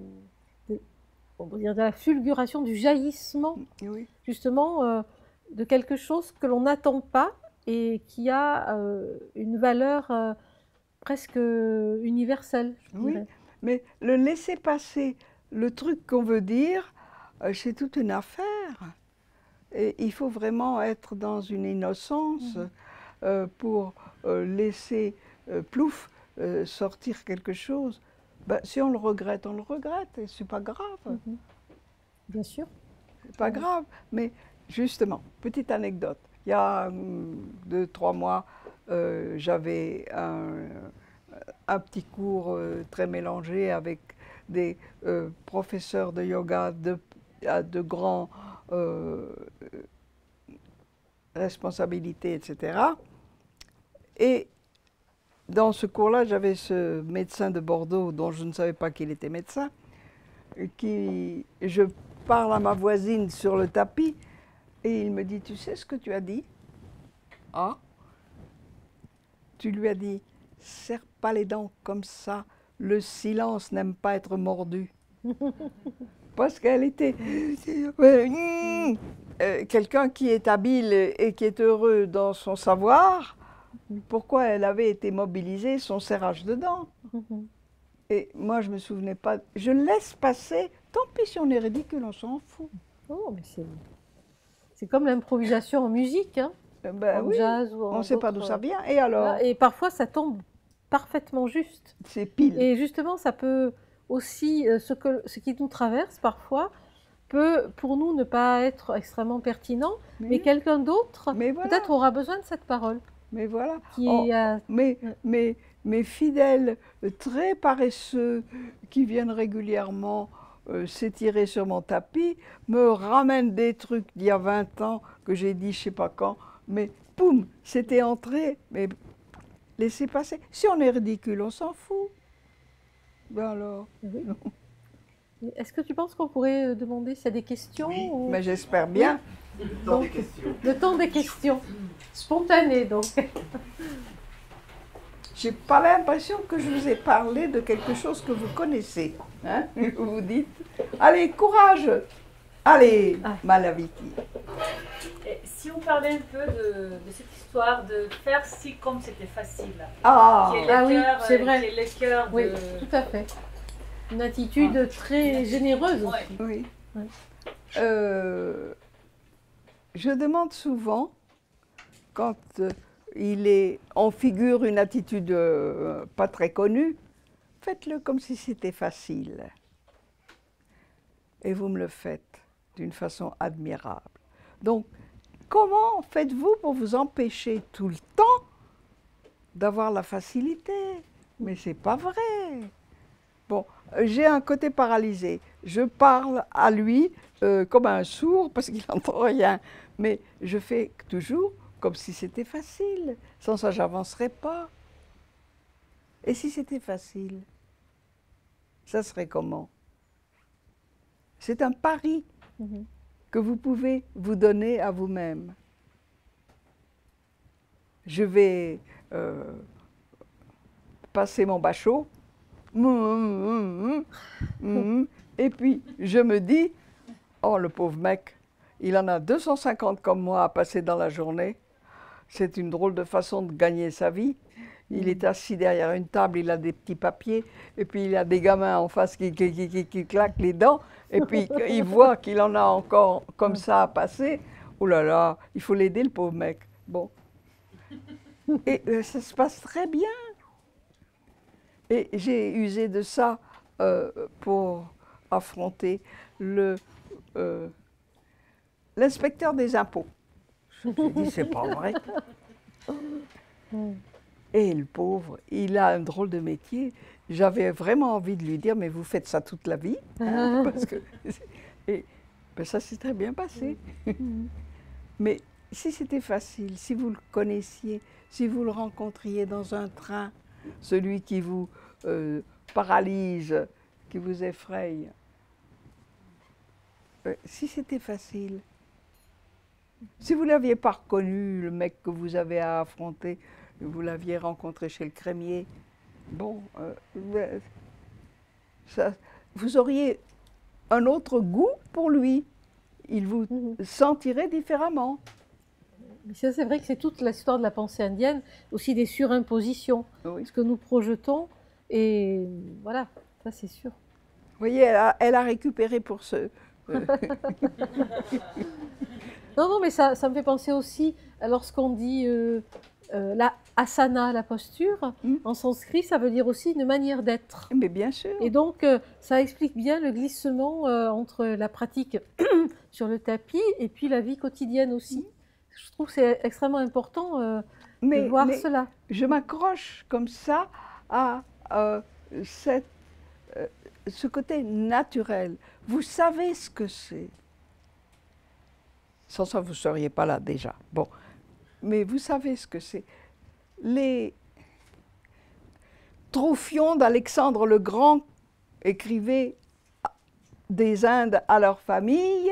fulguration, du jaillissement, justement, de quelque chose que l'on n'attend pas et qui a une valeur presque universelle. Oui, mais le laisser passer, le truc qu'on veut dire, c'est toute une affaire. Et il faut vraiment être dans une innocence pour laisser plouf sortir quelque chose. Ben, si on le regrette, et c'est pas grave. Bien sûr. c'est pas grave. Mais justement, petite anecdote. Il y a 2-3 mois, j'avais un petit cours très mélangé avec des professeurs de yoga de grands responsabilités, etc. Et dans ce cours-là, j'avais ce médecin de Bordeaux, dont je ne savais pas qu'il était médecin, je parle à ma voisine sur le tapis, et il me dit, tu sais ce que tu as dit? Ah? Tu lui as dit, serre pas les dents comme ça, le silence n'aime pas être mordu. Parce qu'elle était quelqu'un qui est habile et qui est heureux dans son savoir. Pourquoi elle avait été mobilisée, son serrage de dents. Et moi, je ne me souvenais pas. Je laisse passer, tant pis si on est ridicule, on s'en fout. Oh, mais c'est comme l'improvisation en musique, hein, ben en oui, jazz ou en on ne sait pas d'où ça vient. Et alors? Et parfois, ça tombe parfaitement juste. C'est pile. Et justement, ça peut aussi, ce qui nous traverse parfois, peut pour nous ne pas être extrêmement pertinent, mais quelqu'un d'autre peut-être aura besoin de cette parole. Mais voilà. Mes fidèles, très paresseux, qui viennent régulièrement s'étirer sur mon tapis, me ramènent des trucs d'il y a 20 ans que j'ai dit je ne sais pas quand, mais poum, c'était entré, mais laissez passer. Si on est ridicule, on s'en fout. Ben alors. Oui. Est-ce que tu penses qu'on pourrait demander s'il y a des questions? Oui, ou... Mais j'espère bien. Le temps des questions. Le temps des questions. Spontané, donc. J'ai pas l'impression que je vous ai parlé de quelque chose que vous connaissez. Hein? Vous vous dites, allez, courage. Allez, Malaviki. Et si on parlait un peu de cette histoire de faire si comme c'était facile. Ah, oui, c'est vrai. Qui est le cœur Oui, de... tout à fait. Une attitude très généreuse aussi. Oui. Ouais. Je demande souvent, quand on figure une attitude pas très connue, faites-le comme si c'était facile. Et vous me le faites d'une façon admirable. Donc, comment faites-vous pour vous empêcher tout le temps d'avoir la facilité? Mais c'est pas vrai. Bon, j'ai un côté paralysé. Je parle à lui comme un sourd parce qu'il n'entend rien. Mais je fais toujours comme si c'était facile. Sans ça, j'avancerais pas. Et si c'était facile, ça serait comment? C'est un pari que vous pouvez vous donner à vous-même. Je vais passer mon bachot. Et puis, je me dis, oh, le pauvre mec, il en a 250 comme moi à passer dans la journée. C'est une drôle de façon de gagner sa vie. Il est assis derrière une table, il a des petits papiers, et puis il a des gamins en face qui claquent les dents, et puis il voit qu'il en a encore comme ça à passer. Oh là là, il faut l'aider, le pauvre mec. Bon. Et ça se passe très bien. Et j'ai usé de ça pour affronter l'inspecteur des impôts. Je me suis dit, c'est pas vrai. Et le pauvre, il a un drôle de métier. J'avais vraiment envie de lui dire, mais vous faites ça toute la vie, hein, parce que et ben ça s'est très bien passé. Mais si c'était facile, si vous le connaissiez, si vous le rencontriez dans un train, celui qui vous paralyse, qui vous effraie, si c'était facile, si vous ne l'aviez pas reconnu, le mec que vous avez à affronter, vous l'aviez rencontré chez le crémier, bon, vous auriez un autre goût pour lui. Il vous sentirait différemment. Mais ça, c'est vrai que c'est toute l'histoire de la pensée indienne, aussi des surimpositions, ce que nous projetons, et voilà, ça c'est sûr. Vous voyez, elle a récupéré pour ce... Non, mais ça me fait penser aussi, lorsqu'on dit la asana, la posture, en sanskrit, ça veut dire aussi une manière d'être. Mais bien sûr. Et donc, ça explique bien le glissement entre la pratique sur le tapis et puis la vie quotidienne aussi. Je trouve que c'est extrêmement important de voir cela. Je m'accroche comme ça à ce côté naturel. Vous savez ce que c'est. Sans ça, vous ne seriez pas là déjà. Bon. Mais vous savez ce que c'est. Les Troufion d'Alexandre le Grand écrivaient des Indes à leur famille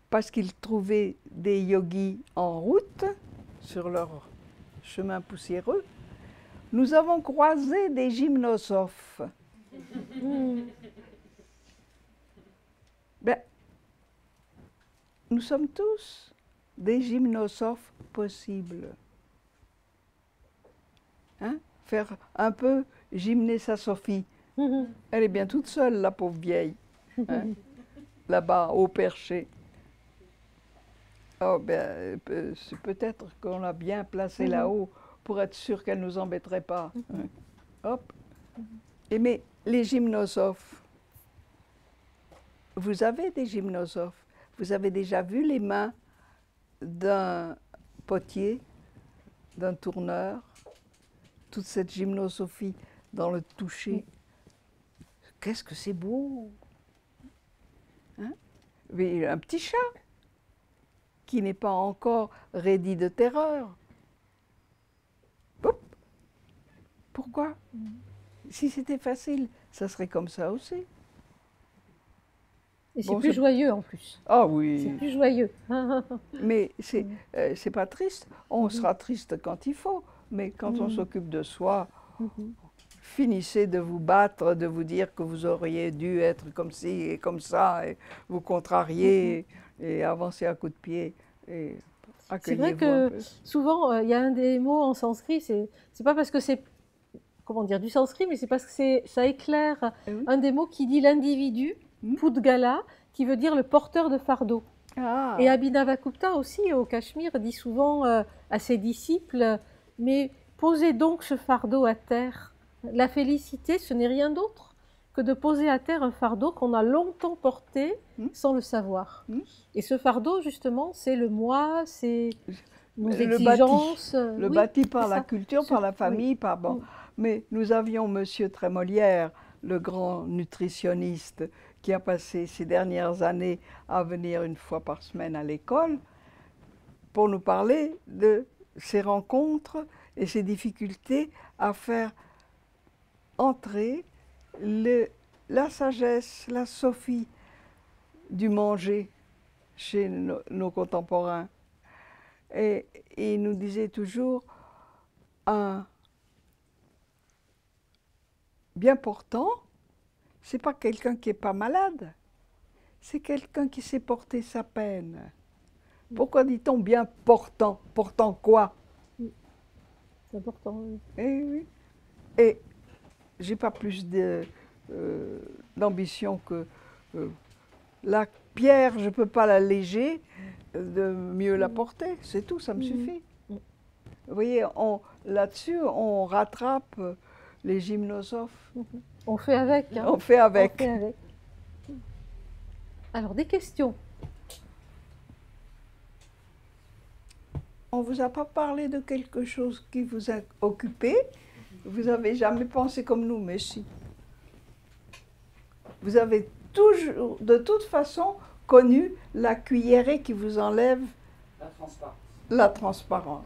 parce qu'ils trouvaient des yogis en route sur leur chemin poussiéreux. Nous avons croisé des gymnosophes. Ben, nous sommes tous des gymnosophes possibles. Hein? Faire un peu gymner sa Sophie. Elle est bien toute seule, la pauvre vieille, hein? Là-bas, au perché. Oh, ben, c'est peut-être qu'on l'a bien placée là-haut pour être sûr qu'elle ne nous embêterait pas. Hein? Hop. Et mais les gymnosophes, vous avez des gymnosophes. Vous avez déjà vu les mains d'un potier, d'un tourneur, toute cette gymnosophie dans le toucher. Qu'est-ce que c'est beau! Hein? Mais un petit chat qui n'est pas encore raidi de terreur. Hop. Pourquoi? Si c'était facile, ça serait comme ça aussi. Et c'est plus joyeux en plus. Ah oui. C'est plus joyeux. Mais c'est pas triste. On sera triste quand il faut. Mais quand on s'occupe de soi, finissez de vous battre, de vous dire que vous auriez dû être comme ci et comme ça, et vous contrarier, et avancer à coups de pied. Et c'est vrai que souvent, il y a un des mots en sanskrit, c'est pas parce que c'est, comment dire, du sanskrit, mais c'est parce que ça éclaire un des mots qui dit l'individu, Pudgala, qui veut dire le porteur de fardeau. Ah. Et Abhinavagupta aussi, au Cachemire, dit souvent à ses disciples, mais posez donc ce fardeau à terre. La félicité, ce n'est rien d'autre que de poser à terre un fardeau qu'on a longtemps porté sans le savoir. Et ce fardeau, justement, c'est le moi, c'est nos exigences. Le bâti par la culture, par la famille, par bon. Mais nous avions Monsieur Trémolière, le grand nutritionniste, qui a passé ces dernières années à venir une fois par semaine à l'école pour nous parler de ces rencontres et ces difficultés à faire entrer la sagesse, la sophie du manger chez nos contemporains. Et il nous disait toujours un bien portant, c'est pas quelqu'un qui est pas malade, c'est quelqu'un qui sait porter sa peine. Pourquoi dit-on bien portant? Portant quoi? C'est important, oui. Eh oui. Et j'ai pas plus d'ambition que la pierre, je peux pas l'alléger, de mieux la porter, c'est tout, ça me suffit. Vous voyez, là-dessus, on rattrape les gymnosophes. On fait avec. Hein. On fait avec. On fait avec. Alors, des questions. On ne vous a pas parlé de quelque chose qui vous a occupé. Vous n'avez jamais pensé comme nous, mais si. Vous avez toujours, de toute façon, connu la cuillerée qui vous enlève la transparence.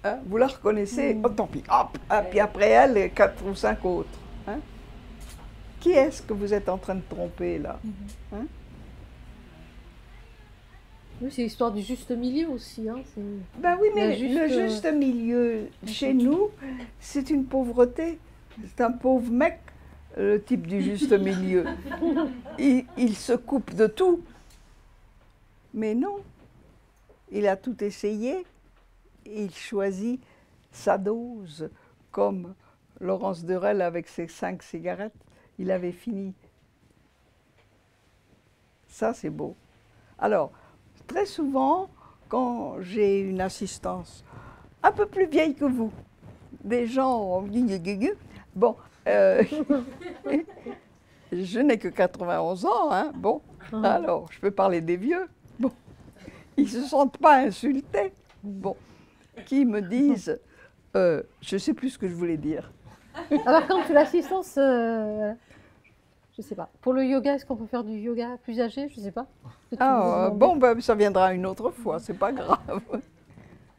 Hein? Vous la reconnaissez, oh, tant pis, hop, puis après elle, 4 ou 5 autres. Hein? Qui est-ce que vous êtes en train de tromper là? Hein? Oui, c'est l'histoire du juste milieu aussi. Hein. Ben oui, mais le juste milieu, chez nous, c'est une pauvreté. C'est un pauvre mec, le type du juste milieu. Il se coupe de tout. Mais non, il a tout essayé. Il choisit sa dose, comme Laurence Derel avec ses 5 cigarettes. Il avait fini. Ça, c'est beau. Alors, très souvent, quand j'ai une assistance un peu plus vieille que vous, des gens, bon, je n'ai que 91 ans, hein, bon, alors je peux parler des vieux, bon, ils ne se sentent pas insultés, bon, qui me disent, je ne sais plus ce que je voulais dire. Alors quand l'assistance, je ne sais pas, pour le yoga, est-ce qu'on peut faire du yoga plus âgé? Je ne sais pas. Ah, bon, ben, ça viendra une autre fois, c'est pas grave.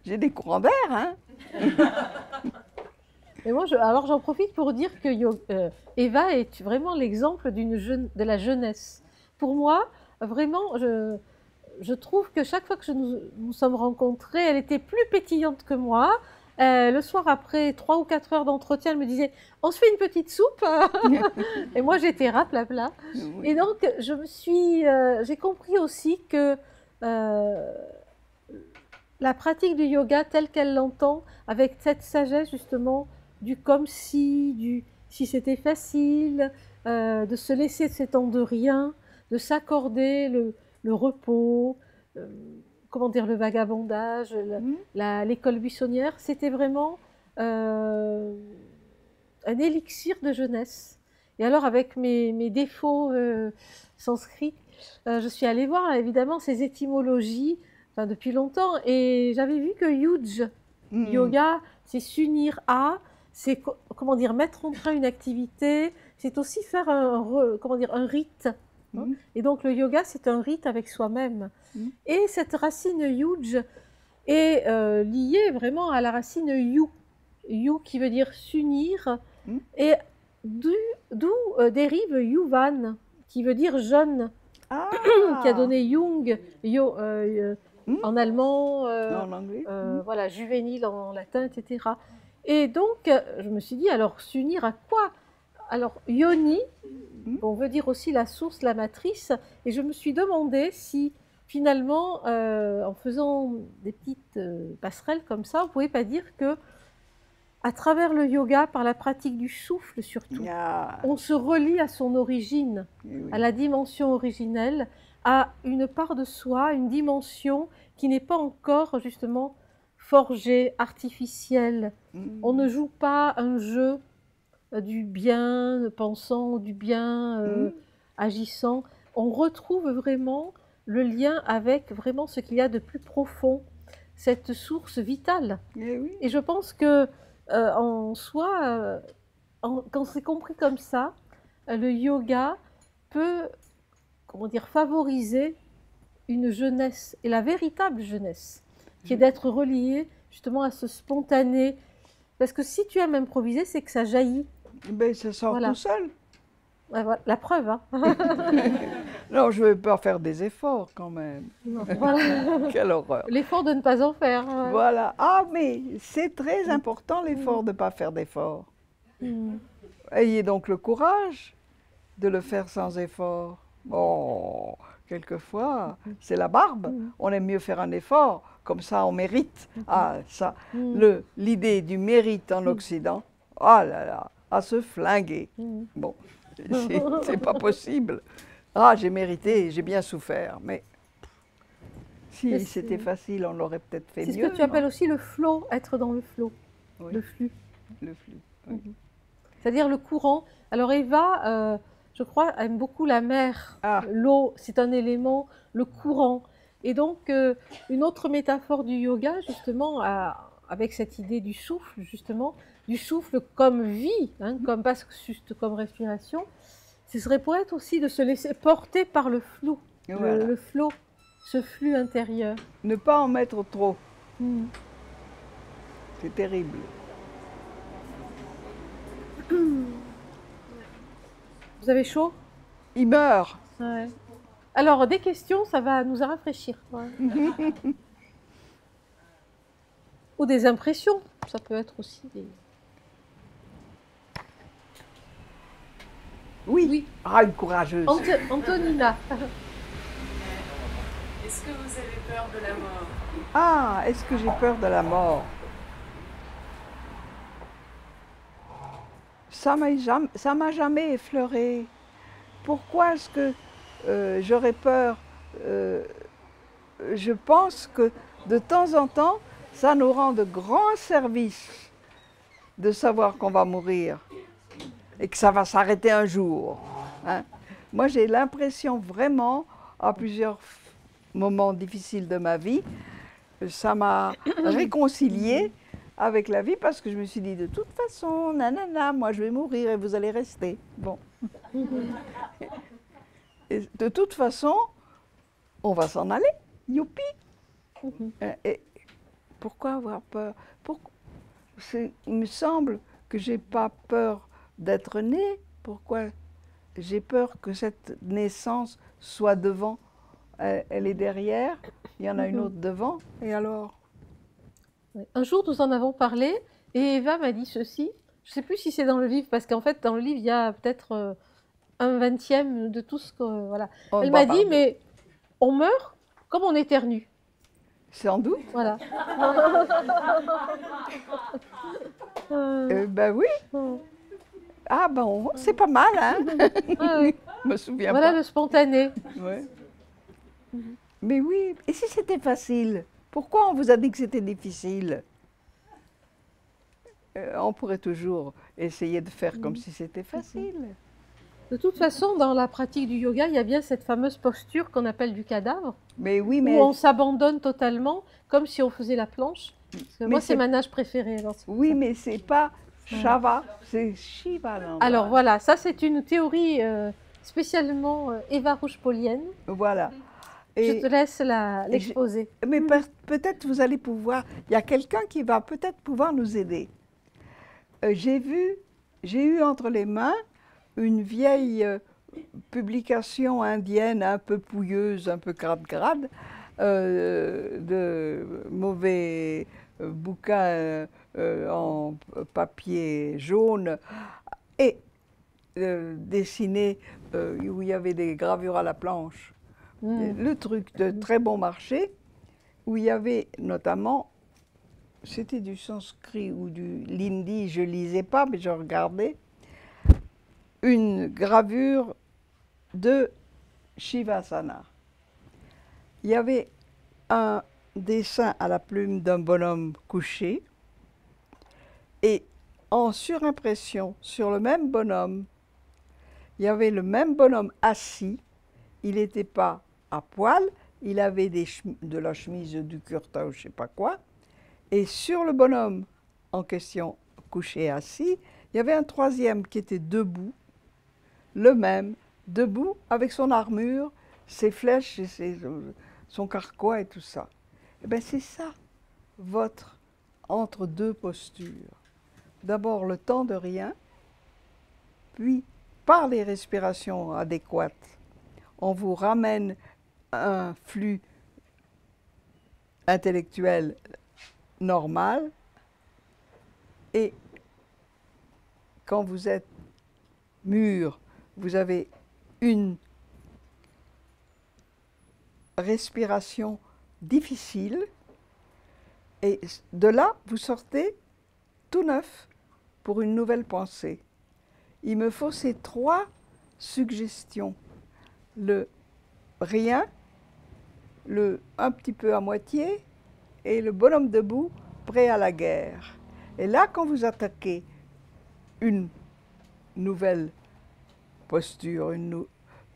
J'ai des courants d'air, hein. Et moi, alors j'en profite pour dire que Eva est vraiment l'exemple de la jeunesse. Pour moi, vraiment, je trouve que chaque fois que nous sommes rencontrés, elle était plus pétillante que moi. Le soir, après 3 ou 4 heures d'entretien, elle me disait « On se fait une petite soupe ?» Et moi, j'étais raplapla. Oui. Et donc, j'ai compris aussi que la pratique du yoga telle qu'elle l'entend, avec cette sagesse justement, du comme si c'était facile, de se laisser ces temps de rien, de s'accorder le repos, comment dire, le vagabondage, l'école buissonnière, c'était vraiment un élixir de jeunesse. Et alors avec mes défauts sanscrits, je suis allée voir évidemment ces étymologies depuis longtemps, et j'avais vu que yuj, yoga, c'est s'unir à, c'est comment dire, mettre en train une activité, c'est aussi faire un rite. Et donc le yoga, c'est un rite avec soi-même. Et cette racine yuj est liée vraiment à la racine yu, qui veut dire s'unir, et d'où dérive yuvan, qui veut dire jeune, qui a donné Jung, en allemand, en anglais. Voilà, juvénile en latin, etc. Et donc, je me suis dit, alors s'unir à quoi? Alors, yoni, on veut dire aussi la source, la matrice, et je me suis demandé si, finalement, en faisant des petites passerelles comme ça, on ne pouvait pas dire que, à travers le yoga, par la pratique du souffle surtout, on se relie à son origine, à la dimension originelle, à une part de soi, une dimension qui n'est pas encore, justement, forgée, artificielle. On ne joue pas un jeu du bien pensant, du bien agissant. On retrouve vraiment le lien avec vraiment ce qu'il y a de plus profond, cette source vitale. Et je pense que en soi, quand c'est compris comme ça, le yoga peut, comment dire, favoriser une jeunesse, et la véritable jeunesse, qui est d'être reliée justement à ce spontané. Parce que si tu aimes improviser, c'est que ça jaillit. Ben, ça sort tout seul. Voilà, la preuve. Hein. Non, je ne vais pas faire des efforts quand même. Non, voilà. Quelle horreur. L'effort de ne pas en faire. Ouais. Voilà. Ah, mais c'est très important l'effort de ne pas faire d'efforts. Ayez donc le courage de le faire sans effort. Bon, quelquefois, c'est la barbe. On aime mieux faire un effort, comme ça on mérite. Ah, ça, l'idée du mérite en Occident, ah là là, à se flinguer. Bon, c'est pas possible. Ah, j'ai mérité, j'ai bien souffert, mais si c'était facile, on l'aurait peut-être fait mieux. C'est ce que tu appelles aussi le flow, être dans le flow, le flux. Le flux, oui. C'est-à-dire le courant. Alors Eva, je crois, aime beaucoup la mer. L'eau, c'est un élément, le courant. Et donc, une autre métaphore du yoga, justement, avec cette idée du souffle, justement, du souffle comme vie, hein, comme, pas juste comme respiration, ce serait pour être aussi de se laisser porter par le flou, voilà. le flow, ce flux intérieur. Ne pas en mettre trop. C'est terrible. Vous avez chaud? Il meurt. Ouais. Alors, des questions, ça va nous rafraîchir. Ouais. Ou des impressions, ça peut être aussi des... Oui. Ah, une courageuse. Antonina. Est-ce que vous avez peur de la mort? Ah, est-ce que j'ai peur de la mort? Ça m'a jamais effleuré. Pourquoi est-ce que j'aurais peur? Je pense que de temps en temps, ça nous rend de grands services de savoir qu'on va mourir et que ça va s'arrêter un jour. Hein. Moi, j'ai l'impression vraiment, à plusieurs moments difficiles de ma vie, ça m'a réconciliée avec la vie parce que je me suis dit, de toute façon, nanana, moi je vais mourir et vous allez rester. Bon. Et de toute façon, on va s'en aller. Youpi! Et pourquoi avoir peur? Il me semble que je n'ai pas peur d'être née. Pourquoi j'ai peur que cette naissance soit devant? Elle est derrière, il y en a une autre devant, et alors? Un jour, nous en avons parlé, et Eva m'a dit ceci. Je ne sais plus si c'est dans le livre, parce qu'en fait, dans le livre, il y a peut-être un 20e de tout ce que... Voilà. Oh, elle m'a dit, mais on meurt comme on éternue. Sans doute. Voilà. Ben oui. Ah bon, c'est pas mal, hein? Oui. Je me souviens voilà pas. le spontané. Ouais. Mais oui, et si c'était facile? Pourquoi on vous a dit que c'était difficile? On pourrait toujours essayer de faire comme si c'était facile. De toute façon, dans la pratique du yoga, il y a bien cette fameuse posture qu'on appelle du cadavre, Mais oui, mais... où on s'abandonne totalement, comme si on faisait la planche. Parce que moi, c'est ma nage préférée. Alors, oui, mais c'est pas Shava, c'est Shiva. Alors voilà, ça c'est une théorie spécialement Eva Rouge-Polienne. Voilà. Je te laisse l'exposer. Mais peut-être vous allez pouvoir... Il y a quelqu'un qui va peut-être pouvoir nous aider. J'ai eu entre les mains une vieille publication indienne un peu pouilleuse, un peu crade-crade, de mauvais bouquins en papier jaune et dessinés où il y avait des gravures à la planche. Le truc de très bon marché, où il y avait notamment, c'était du sanskrit ou du l'hindi, je ne lisais pas, mais je regardais, une gravure de Shivasana. Il y avait un dessin à la plume d'un bonhomme couché, et en surimpression sur le même bonhomme, il y avait le même bonhomme assis. Il n'était pas à poil, il avait de la chemise, du kurta ou je ne sais pas quoi. Et sur le bonhomme en question, couché assis, il y avait un troisième qui était debout, le même, debout, avec son armure, ses flèches, et son carquois et tout ça. Eh bien, c'est ça, votre entre deux postures. D'abord le temps de rien, puis par les respirations adéquates, on vous ramène un flux intellectuel normal, et quand vous êtes mûr, vous avez une respiration difficile, et de là, vous sortez tout neuf pour une nouvelle pensée. Il me faut ces trois suggestions. Le rien, le un petit peu à moitié et le bonhomme debout, prêt à la guerre. Et là, quand vous attaquez une nouvelle posture,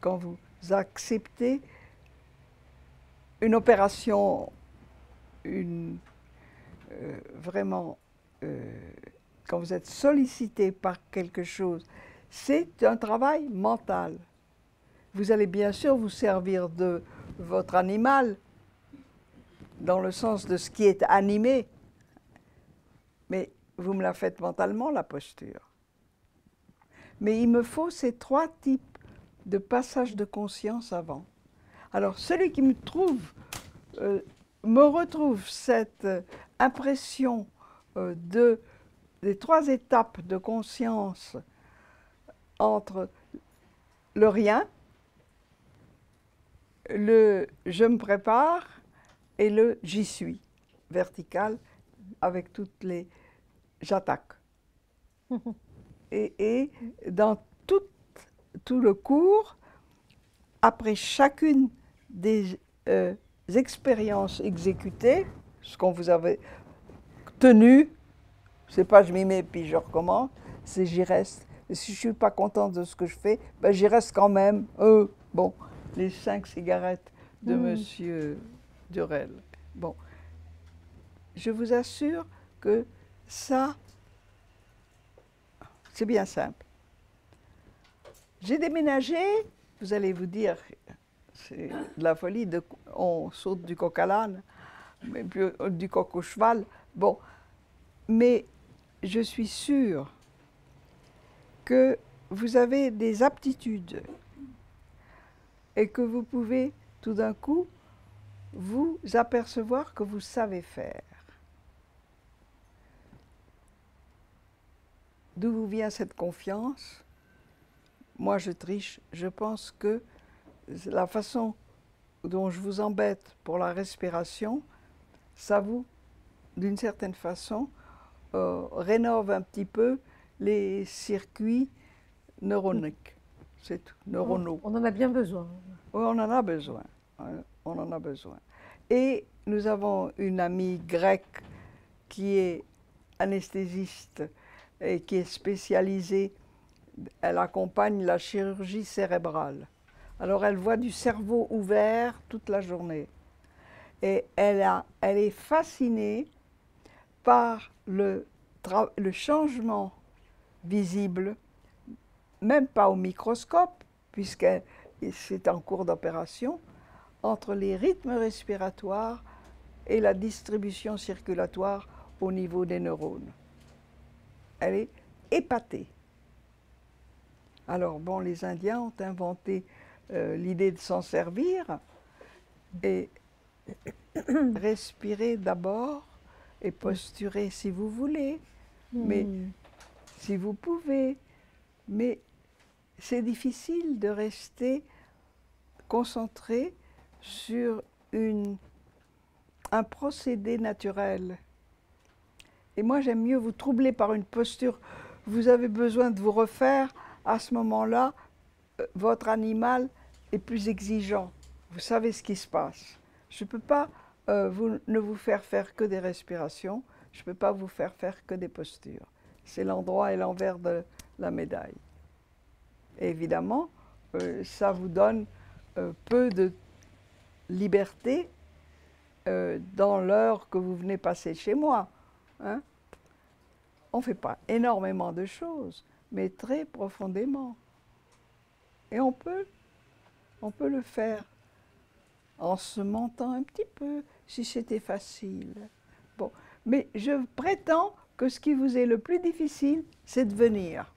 quand vous acceptez une opération, vraiment, quand vous êtes sollicité par quelque chose, c'est un travail mental. Vous allez bien sûr vous servir de votre animal, dans le sens de ce qui est animé, mais vous me la faites mentalement, la posture. Mais il me faut ces trois types de passages de conscience avant. Alors, celui qui me retrouve cette impression des trois étapes de conscience entre le rien, le je me prépare et le j'y suis, vertical, avec toutes les j'attaque. Et dans tout le cours, après chacune des expériences exécutées, ce qu'on vous avait tenu, c'est pas je m'y mets puis je recommence, c'est j'y reste. Et si je suis pas contente de ce que je fais, ben j'y reste quand même. Bon, les 5 cigarettes de Monsieur Durel. Bon, je vous assure que ça, c'est bien simple. J'ai déménagé, vous allez vous dire, c'est de la folie, on saute du coq à l'âne, mais puis du coq au cheval. Bon, mais je suis sûre que vous avez des aptitudes et que vous pouvez tout d'un coup vous apercevoir que vous savez faire. D'où vous vient cette confiance? Moi, je triche. Je pense que la façon dont je vous embête pour la respiration, ça vous, d'une certaine façon, rénove un petit peu les circuits neuroniques. C'est tout, neuronaux. On en a bien besoin. Oui, on en a besoin. On en a besoin. Et nous avons une amie grecque qui est anesthésiste et qui est spécialisée. Elle accompagne la chirurgie cérébrale. Alors elle voit du cerveau ouvert toute la journée. Et elle est fascinée par le changement visible, même pas au microscope, puisque c'est en cours d'opération, entre les rythmes respiratoires et la distribution circulatoire au niveau des neurones. Elle est épatée. Alors bon, les Indiens ont inventé l'idée de s'en servir et respirer d'abord et posturer si vous voulez, mais si vous pouvez. Mais c'est difficile de rester concentré sur un procédé naturel. Et moi, j'aime mieux vous troubler par une posture. Vous avez besoin de vous refaire. À ce moment-là, votre animal est plus exigeant. Vous savez ce qui se passe. Je ne peux pas ne vous faire faire que des respirations. Je ne peux pas vous faire faire que des postures. C'est l'endroit et l'envers de la médaille. Et évidemment, ça vous donne peu de liberté dans l'heure que vous venez passer chez moi. Hein? On ne fait pas énormément de choses, mais très profondément. Et on peut le faire en se mentant un petit peu, si c'était facile. Bon, mais je prétends que ce qui vous est le plus difficile, c'est de venir.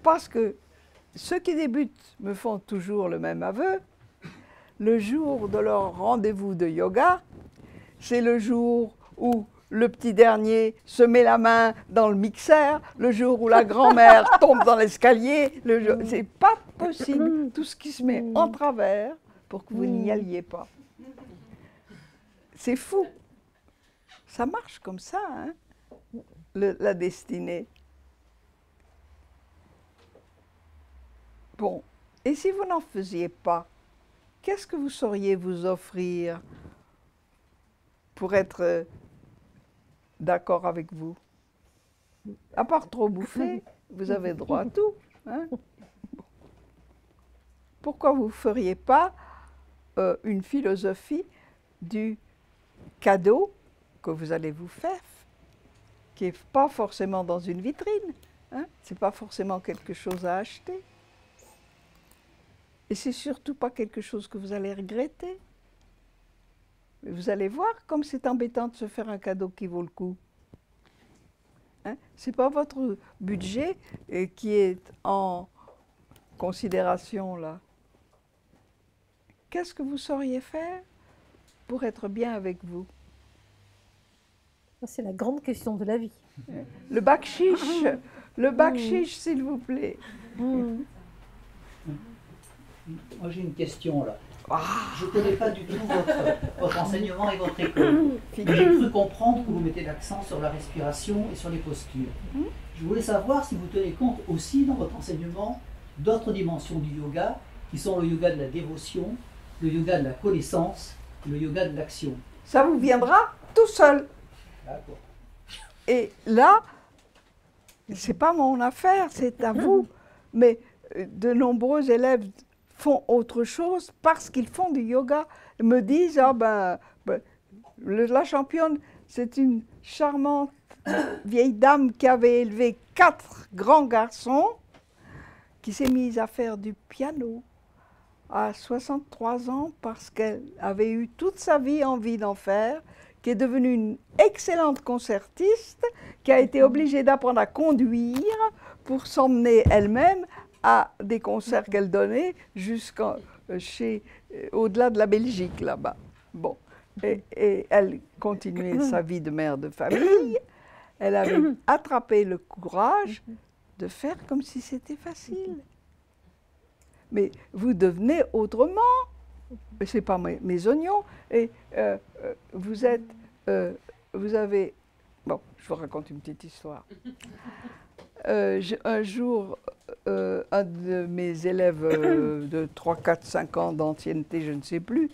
Parce que ceux qui débutent me font toujours le même aveu. Le jour de leur rendez-vous de yoga, c'est le jour où le petit dernier se met la main dans le mixeur, le jour où la grand-mère tombe dans l'escalier. C'est pas possible, tout ce qui se met en travers pour que vous n'y alliez pas. C'est fou. Ça marche comme ça, hein, la destinée. Bon, et si vous n'en faisiez pas, qu'est-ce que vous sauriez vous offrir pour être d'accord avec vous? À part trop bouffer, vous avez droit à tout. Hein? Bon. Pourquoi vous ne feriez pas une philosophie du cadeau que vous allez vous faire, qui n'est pas forcément dans une vitrine, hein? Ce n'est pas forcément quelque chose à acheter. Et c'est surtout pas quelque chose que vous allez regretter. Mais vous allez voir comme c'est embêtant de se faire un cadeau qui vaut le coup. Hein? Ce n'est pas votre budget qui est en considération là. Qu'est-ce que vous sauriez faire pour être bien avec vous? C'est la grande question de la vie. Le bakshish, s'il vous plaît. Moi j'ai une question là. Je ne connais pas du tout votre enseignement et votre école. J'ai cru comprendre que vous mettez l'accent sur la respiration et sur les postures. Je voulais savoir si vous tenez compte aussi dans votre enseignement d'autres dimensions du yoga, qui sont le yoga de la dévotion, le yoga de la connaissance et le yoga de l'action. Ça vous viendra tout seul. Et là, c'est pas mon affaire, c'est à vous. Mais de nombreux élèves font autre chose parce qu'ils font du yoga. Ils me disent, ah la championne, c'est une charmante vieille dame qui avait élevé 4 grands garçons, qui s'est mise à faire du piano à 63 ans parce qu'elle avait eu toute sa vie envie d'en faire, qui est devenue une excellente concertiste, qui a été obligée d'apprendre à conduire pour s'emmener elle-même à des concerts qu'elle donnait au-delà de la Belgique, là-bas. Bon. Et elle continuait sa vie de mère de famille. Elle avait attrapé le courage de faire comme si c'était facile. Mais vous devenez autrement. Ce n'est pas mes oignons. Et vous avez... Bon, je vous raconte une petite histoire. Un jour, un de mes élèves de 3, 4, 5 ans d'ancienneté, je ne sais plus,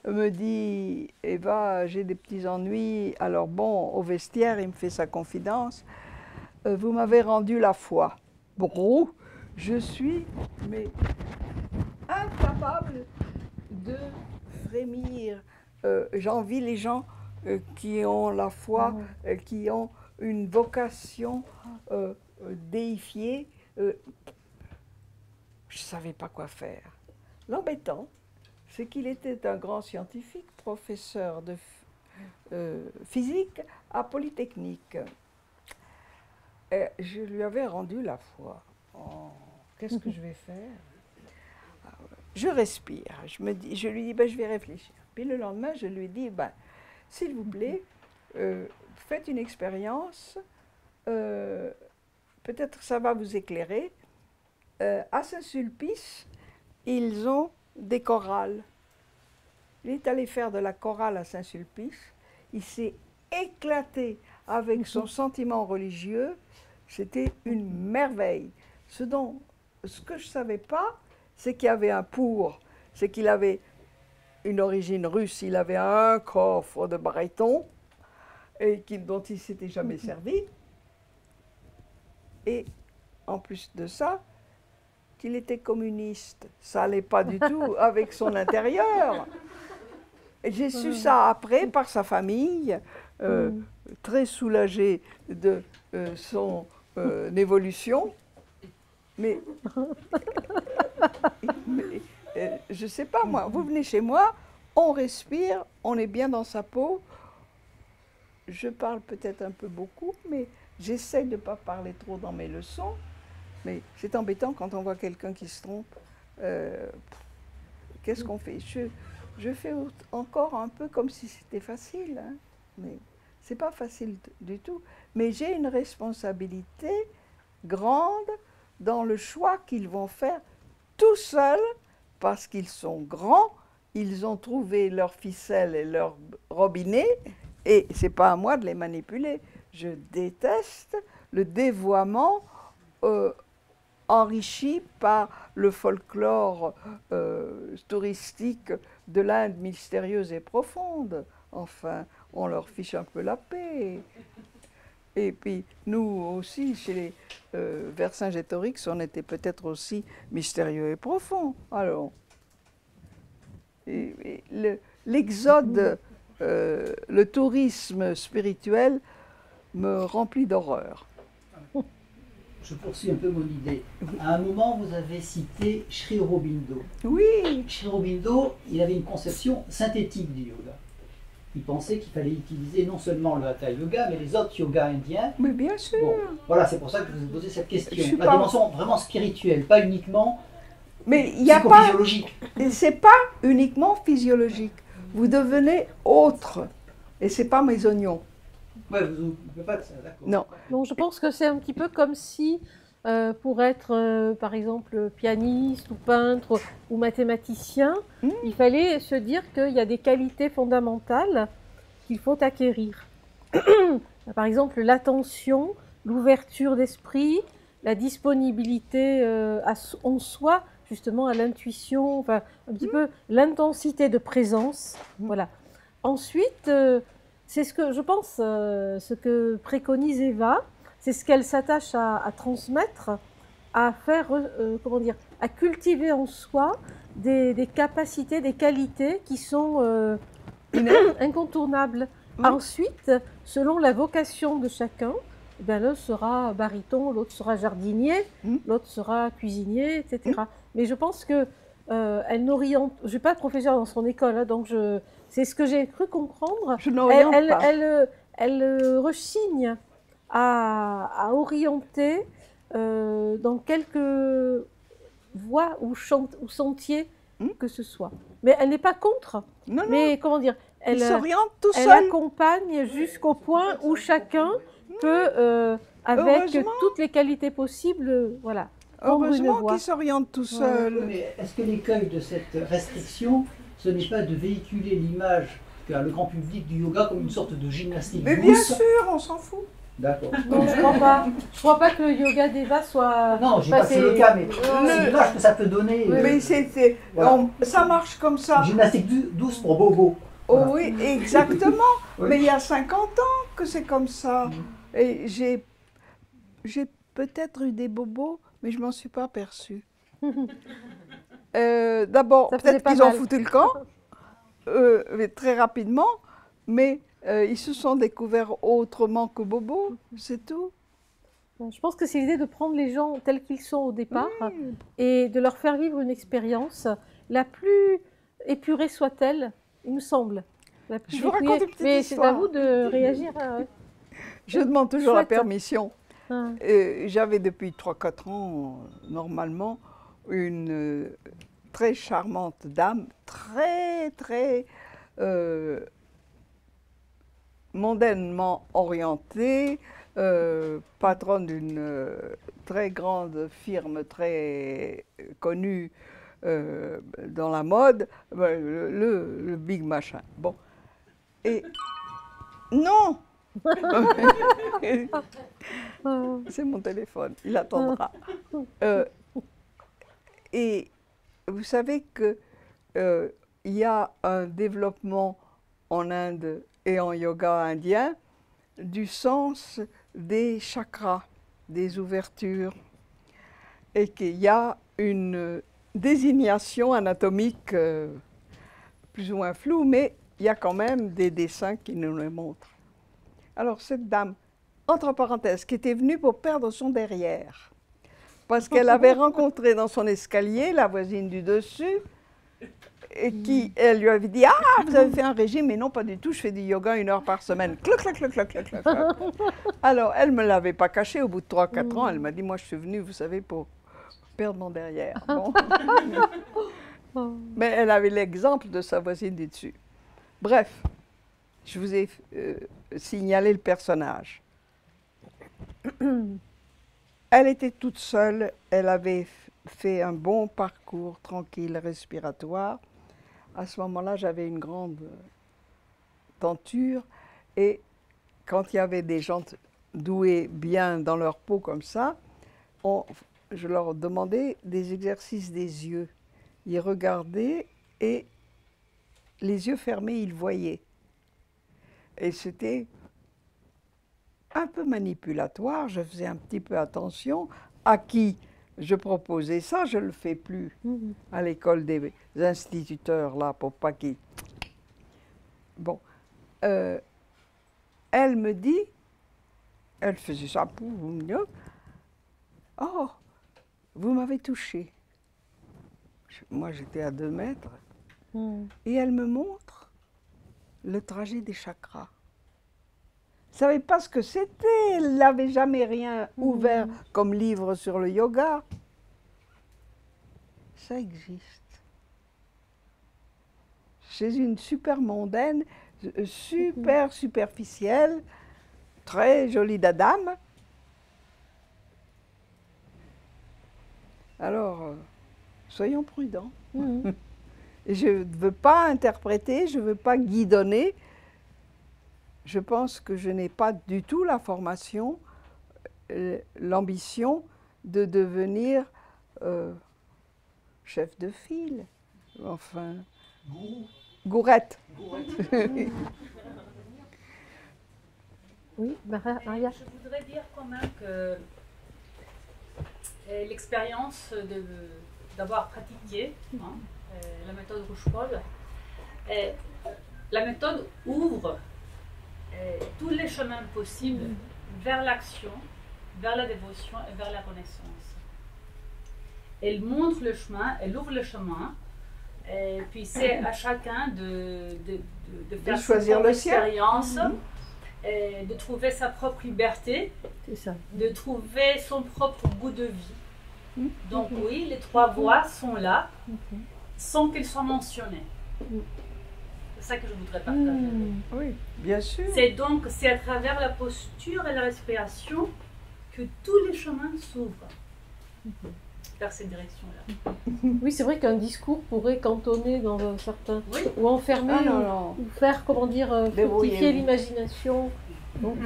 me dit « Eva, j'ai des petits ennuis. Alors bon, au vestiaire, il me fait sa confidence. Vous m'avez rendu la foi. » Bon, je suis mais incapable de frémir. J'envie les gens qui ont la foi, qui ont une vocation déifiée. Je ne savais pas quoi faire. L'embêtant, c'est qu'il était un grand scientifique, professeur de physique à Polytechnique. Et je lui avais rendu la foi. Oh, qu'est-ce que je vais faire? Je respire. Je lui dis, je vais réfléchir. Puis le lendemain, je lui dis, s'il vous plaît, faites une expérience. Peut-être ça va vous éclairer. À Saint-Sulpice, ils ont des chorales. Il est allé faire de la chorale à Saint-Sulpice. Il s'est éclaté avec son sentiment religieux. C'était une merveille. Ce que je ne savais pas, c'est qu'il y avait un pour. C'est qu'il avait une origine russe. Il avait un coffre de baryton et dont il ne s'était jamais servi. Et en plus de ça, qu'il était communiste. Ça n'allait pas du tout avec son intérieur. J'ai su ça après par sa famille, très soulagée de son évolution. Mais je ne sais pas, moi, vous venez chez moi, on respire, on est bien dans sa peau. Je parle peut-être un peu beaucoup, mais j'essaie de ne pas parler trop dans mes leçons. Mais c'est embêtant quand on voit quelqu'un qui se trompe. Qu'est-ce qu'on fait? Je fais encore un peu comme si c'était facile, hein, mais ce n'est pas facile du tout. Mais j'ai une responsabilité grande dans le choix qu'ils vont faire tout seuls, parce qu'ils sont grands, ils ont trouvé leur ficelle et leur robinet, et ce n'est pas à moi de les manipuler. Je déteste le dévoiement enrichi par le folklore touristique de l'Inde mystérieuse et profonde. Enfin, on leur fiche un peu la paix. Et puis, nous aussi, chez les Vercingétorix, on était peut-être aussi mystérieux et profond. Alors, l'exode, le tourisme spirituel me remplit d'horreur. Je poursuis un peu mon idée. À un moment, vous avez cité Sri Aurobindo. Oui. Sri Aurobindo, il avait une conception synthétique du yoga. Il pensait qu'il fallait utiliser non seulement le Hatha Yoga, mais les autres yogas indiens. Mais bien sûr. Bon, voilà, c'est pour ça que je vous ai posé cette question. La dimension vraiment spirituelle, pas uniquement psychophysiologique. C'est pas uniquement physiologique. Vous devenez autre. Et c'est pas mes oignons. Ouais, vous ne pouvez pas, d'accord. Non. Donc je pense que c'est un petit peu comme si, pour être par exemple pianiste ou peintre ou mathématicien, il fallait se dire qu'il y a des qualités fondamentales qu'il faut acquérir. Par exemple l'attention, l'ouverture d'esprit, la disponibilité en soi, justement à l'intuition, enfin un petit peu l'intensité de présence, voilà. ensuite, c'est ce que je pense, ce que préconise Eva, c'est ce qu'elle s'attache à transmettre, à faire, comment dire, à cultiver en soi des capacités, des qualités qui sont incontournables. Ensuite, selon la vocation de chacun, ben, l'un sera baryton, l'autre sera jardinier, l'autre sera cuisinier, etc. Mais je pense que elle n'oriente. Je ne suis pas professeure dans son école, hein, donc c'est ce que j'ai cru comprendre. Je n'oriente pas. Elle rechigne à orienter dans quelques voies ou sentiers que ce soit. Mais elle n'est pas contre. Non, mais comment dire, elle s'oriente tout seul. Elle accompagne jusqu'au point où chacun peut, avec toutes les qualités possibles, voilà. Heureusement qu'il s'oriente tout seul. Mais est-ce que l'écueil de cette restriction, ce n'est pas de véhiculer l'image qu'a le grand public du yoga comme une sorte de gymnastique douce? Mais bien sûr, on s'en fout. D'accord. Non, je crois pas. Je crois pas que le yoga d'Eva soit. Non, je dis pas que c'est le cas, mais c'est l'image que ça peut donner. Mais voilà. Ça marche comme ça. Gymnastique douce pour bobo. Voilà. Oh oui, exactement. Oui. Mais il y a 50 ans que c'est comme ça. Et j'ai peut-être eu des bobos, mais je ne m'en suis pas aperçue. D'abord, peut-être qu'ils ont foutu le camp, très rapidement, mais ils se sont découverts autrement que bobos, c'est tout. Je pense que c'est l'idée de prendre les gens tels qu'ils sont au départ et de leur faire vivre une expérience la plus épurée soit-elle, il me semble. Je vous raconte une petite mais histoire. C'est à vous de réagir. Je demande toujours la permission. J'avais depuis 3-4 ans, normalement, une très charmante dame, très mondainement orientée, patronne d'une très grande firme très connue dans la mode, le big machin. Bon. Et non! C'est mon téléphone, il attendra. Et vous savez qu'il y a un développement en Inde et en yoga indien du sens des chakras, des ouvertures, et qu'il y a une désignation anatomique plus ou moins floue, mais il y a quand même des dessins qui nous le montrent. Alors cette dame, entre parenthèses, qui était venue pour perdre son derrière, parce qu'elle avait rencontré dans son escalier la voisine du dessus, et qui, elle lui avait dit « Ah, vous avez fait un régime ?» Mais non, pas du tout, je fais du yoga 1 heure par semaine. Clac, clac, clac, clac, clac, clac, clac. Alors, elle ne me l'avait pas caché, au bout de 3-4 ans, elle m'a dit « Moi, je suis venue, vous savez, pour perdre mon derrière. » Bon. Mais elle avait l'exemple de sa voisine du dessus. Bref, je vous ai signalé le personnage. Elle était toute seule, elle avait fait un bon parcours tranquille, respiratoire. À ce moment-là, j'avais une grande tenture et quand il y avait des gens doués bien dans leur peau comme ça, je leur demandais des exercices des yeux. Ils regardaient et les yeux fermés, ils voyaient. Et c'était un peu manipulatoire, je faisais un petit peu attention à qui je proposais ça, je ne le fais plus à l'école des instituteurs, là, pour pas qu'ils... Bon, elle me dit, elle faisait ça, oh, vous m'avez touché. Moi, j'étais à 2 mètres, et elle me montre le trajet des chakras. Je ne savais pas ce que c'était, elle n'avait jamais rien ouvert comme livre sur le yoga. Ça existe. C'est une super mondaine, super superficielle, très jolie dame. Alors, soyons prudents. Je ne veux pas interpréter, je ne veux pas guidonner. Je pense que je n'ai pas du tout la formation, l'ambition de devenir chef de file. Enfin, Gourette. Oui, Maria. Je voudrais dire quand même que l'expérience d'avoir pratiqué la méthode Rouge-Paul, la méthode ouvre tous les chemins possibles vers l'action, vers la dévotion et vers la renaissance. Elle montre le chemin, elle ouvre le chemin, et puis c'est à chacun de faire choisir son expérience, de trouver sa propre liberté, de trouver son propre goût de vie. Donc oui, les 3 voies sont là, sans qu'elles soient mentionnées. C'est ça que je voudrais partager. Oui, bien sûr. C'est à travers la posture et la respiration que tous les chemins s'ouvrent vers cette direction-là. Oui, c'est vrai qu'un discours pourrait cantonner dans un certain... ou enfermer, ou faire, comment dire, fructifier l'imagination. Donc,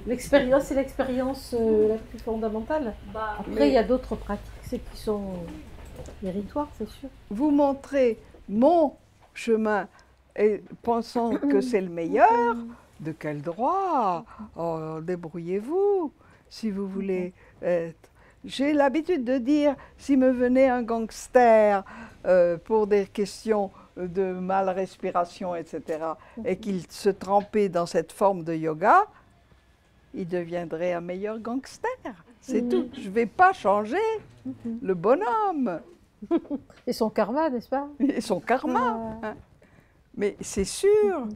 l'expérience, c'est l'expérience la plus fondamentale. Après, il y a d'autres pratiques qui sont méritoires, c'est sûr. Vous montrez mon chemin et pensant que c'est le meilleur, de quel droit? Oh, débrouillez-vous si vous voulez être. J'ai l'habitude de dire, si me venait un gangster pour des questions de mal respiration, etc., et qu'il se trempait dans cette forme de yoga, il deviendrait un meilleur gangster. C'est tout. Je ne vais pas changer le bonhomme. Et son karma, n'est-ce pas? Et son karma. Hein. Mais c'est sûr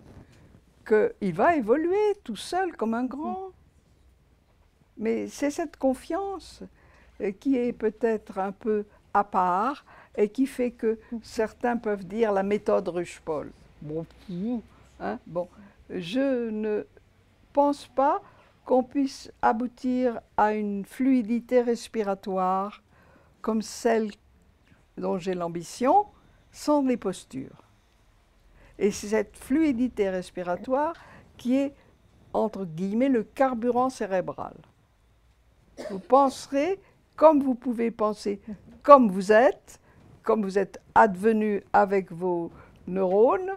qu'il va évoluer tout seul comme un grand. Mais c'est cette confiance qui est peut-être un peu à part et qui fait que certains peuvent dire la méthode Rouge-Paul. Bon, bon, je ne pense pas qu'on puisse aboutir à une fluidité respiratoire comme celle dont j'ai l'ambition, sans les postures. Et c'est cette fluidité respiratoire qui est, entre guillemets, le carburant cérébral. Vous penserez comme vous pouvez penser, comme vous êtes advenu avec vos neurones,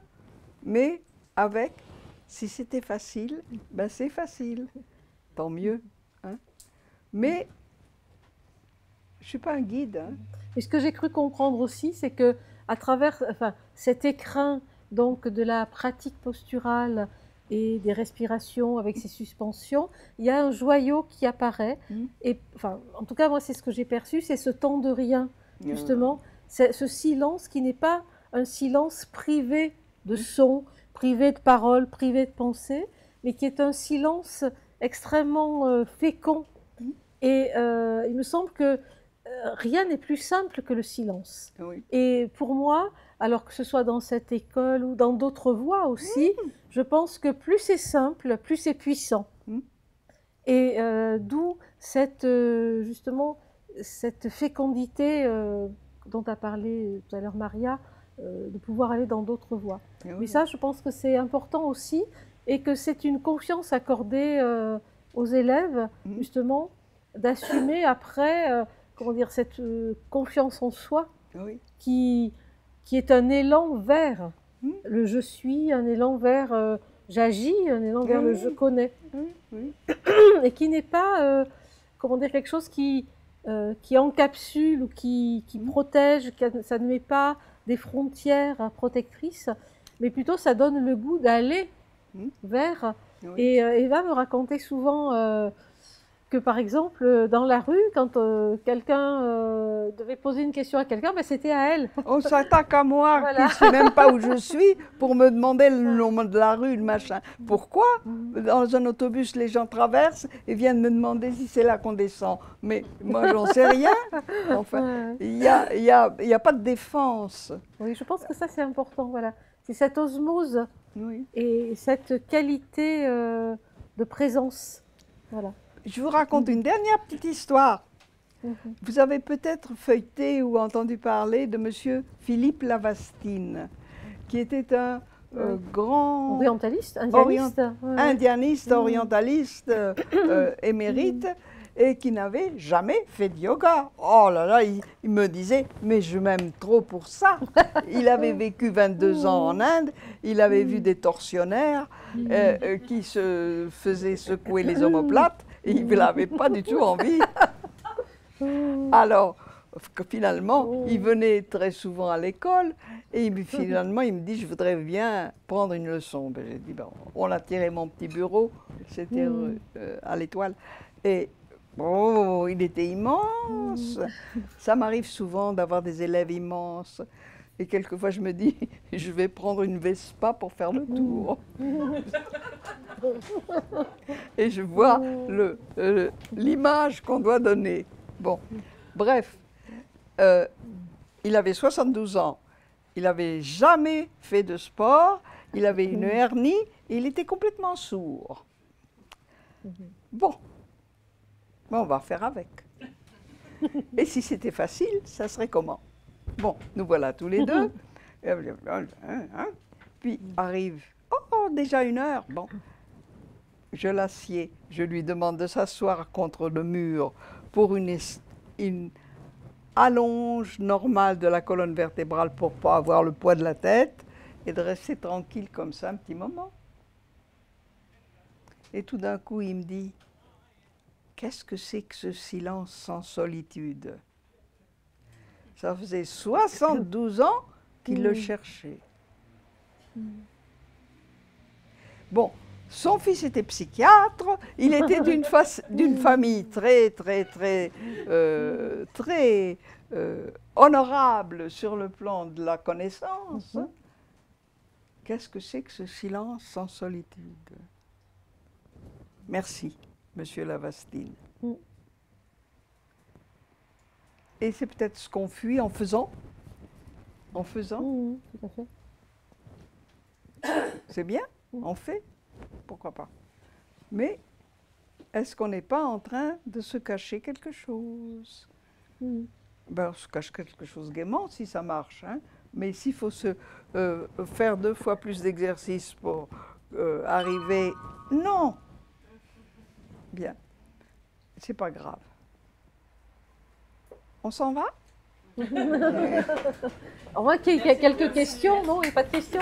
mais avec, si c'était facile, ben c'est facile, tant mieux. Hein. Mais je ne suis pas un guide. Hein. Et ce que j'ai cru comprendre aussi, c'est que à travers cet écrin donc, de la pratique posturale et des respirations avec ces suspensions, il y a un joyau qui apparaît. Et, en tout cas, moi, c'est ce que j'ai perçu, c'est ce temps de rien, justement, ce silence qui n'est pas un silence privé de son, privé de paroles, privé de pensées, mais qui est un silence extrêmement fécond. Et il me semble que rien n'est plus simple que le silence. Et pour moi, alors que ce soit dans cette école ou dans d'autres voies aussi, je pense que plus c'est simple, plus c'est puissant. Et d'où justement cette fécondité dont a parlé tout à l'heure Maria, de pouvoir aller dans d'autres voies. Mais ça, je pense que c'est important aussi, et que c'est une confiance accordée aux élèves, justement, d'assumer après, comment dire, cette confiance en soi qui est un élan vers le je suis, un élan vers j'agis, un élan vers le je connais. Et qui n'est pas, comment dire, quelque chose qui encapsule ou qui protège, ça ne met pas des frontières protectrices, mais plutôt ça donne le goût d'aller vers. Et Eva me racontait souvent que par exemple, dans la rue, quand quelqu'un devait poser une question à quelqu'un, ben, c'était à elle. On s'attaque à moi, qui ne sais même pas où je suis, pour me demander le nom de la rue, le machin. Pourquoi? Dans un autobus, les gens traversent et viennent me demander si c'est là qu'on descend. Mais moi, j'en sais rien. Enfin, il n'y a pas de défense. Oui, je pense que ça, c'est important. Voilà. C'est cette osmose et cette qualité de présence. Voilà. Je vous raconte une dernière petite histoire. Vous avez peut-être feuilleté ou entendu parler de M. Philippe Lavastine, qui était un grand... Orientaliste, indianiste. Indianiste, orientaliste, émérite, et qui n'avait jamais fait de yoga. Oh là là, il me disait, mais je m'aime trop pour ça. Il avait vécu 22 ans en Inde, il avait vu des tortionnaires qui se faisaient secouer les omoplates, et il n'avait pas du tout envie. Alors, finalement, il venait très souvent à l'école, et finalement, il me dit, je voudrais bien prendre une leçon. Ben, j'ai dit, bon, on a tiré mon petit bureau, c'était à l'Étoile, et oh, il était immense. Ça m'arrive souvent d'avoir des élèves immenses. Et quelquefois, je me dis, je vais prendre une Vespa pour faire le tour. Et je vois l'image qu'on doit donner. Bon, bref, il avait 72 ans. Il n'avait jamais fait de sport. Il avait une hernie et il était complètement sourd. Bon. On va faire avec. Et si c'était facile, ça serait comment? Bon, nous voilà tous les deux. Puis arrive, oh, déjà 1 heure. Bon, je l'assieds. Je lui demande de s'asseoir contre le mur pour une allonge normale de la colonne vertébrale pour ne pas avoir le poids de la tête et de rester tranquille comme ça un petit moment. Et tout d'un coup, il me dit, qu'est-ce que c'est que ce silence sans solitude? Ça faisait 72 ans qu'il le cherchait. Bon, son fils était psychiatre, il était d'une famille très honorable sur le plan de la connaissance. Qu'est-ce que c'est que ce silence sans solitude? Merci. Monsieur Lavastine. Et c'est peut-être ce qu'on fuit en faisant. En faisant. Tout à fait. C'est bien, on fait. Pourquoi pas. Mais est-ce qu'on n'est pas en train de se cacher quelque chose? Ben, on se cache quelque chose gaiement si ça marche. Hein? Mais s'il faut se faire 2 fois plus d'exercices pour arriver... Non! Bien. C'est pas grave. On s'en va? On voit qu'il y a quelques questions, non? Il n'y a pas de questions?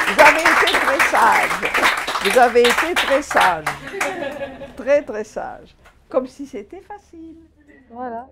Vous avez été très sage. Vous avez été très sage. Très, très sage. Comme si c'était facile. Voilà.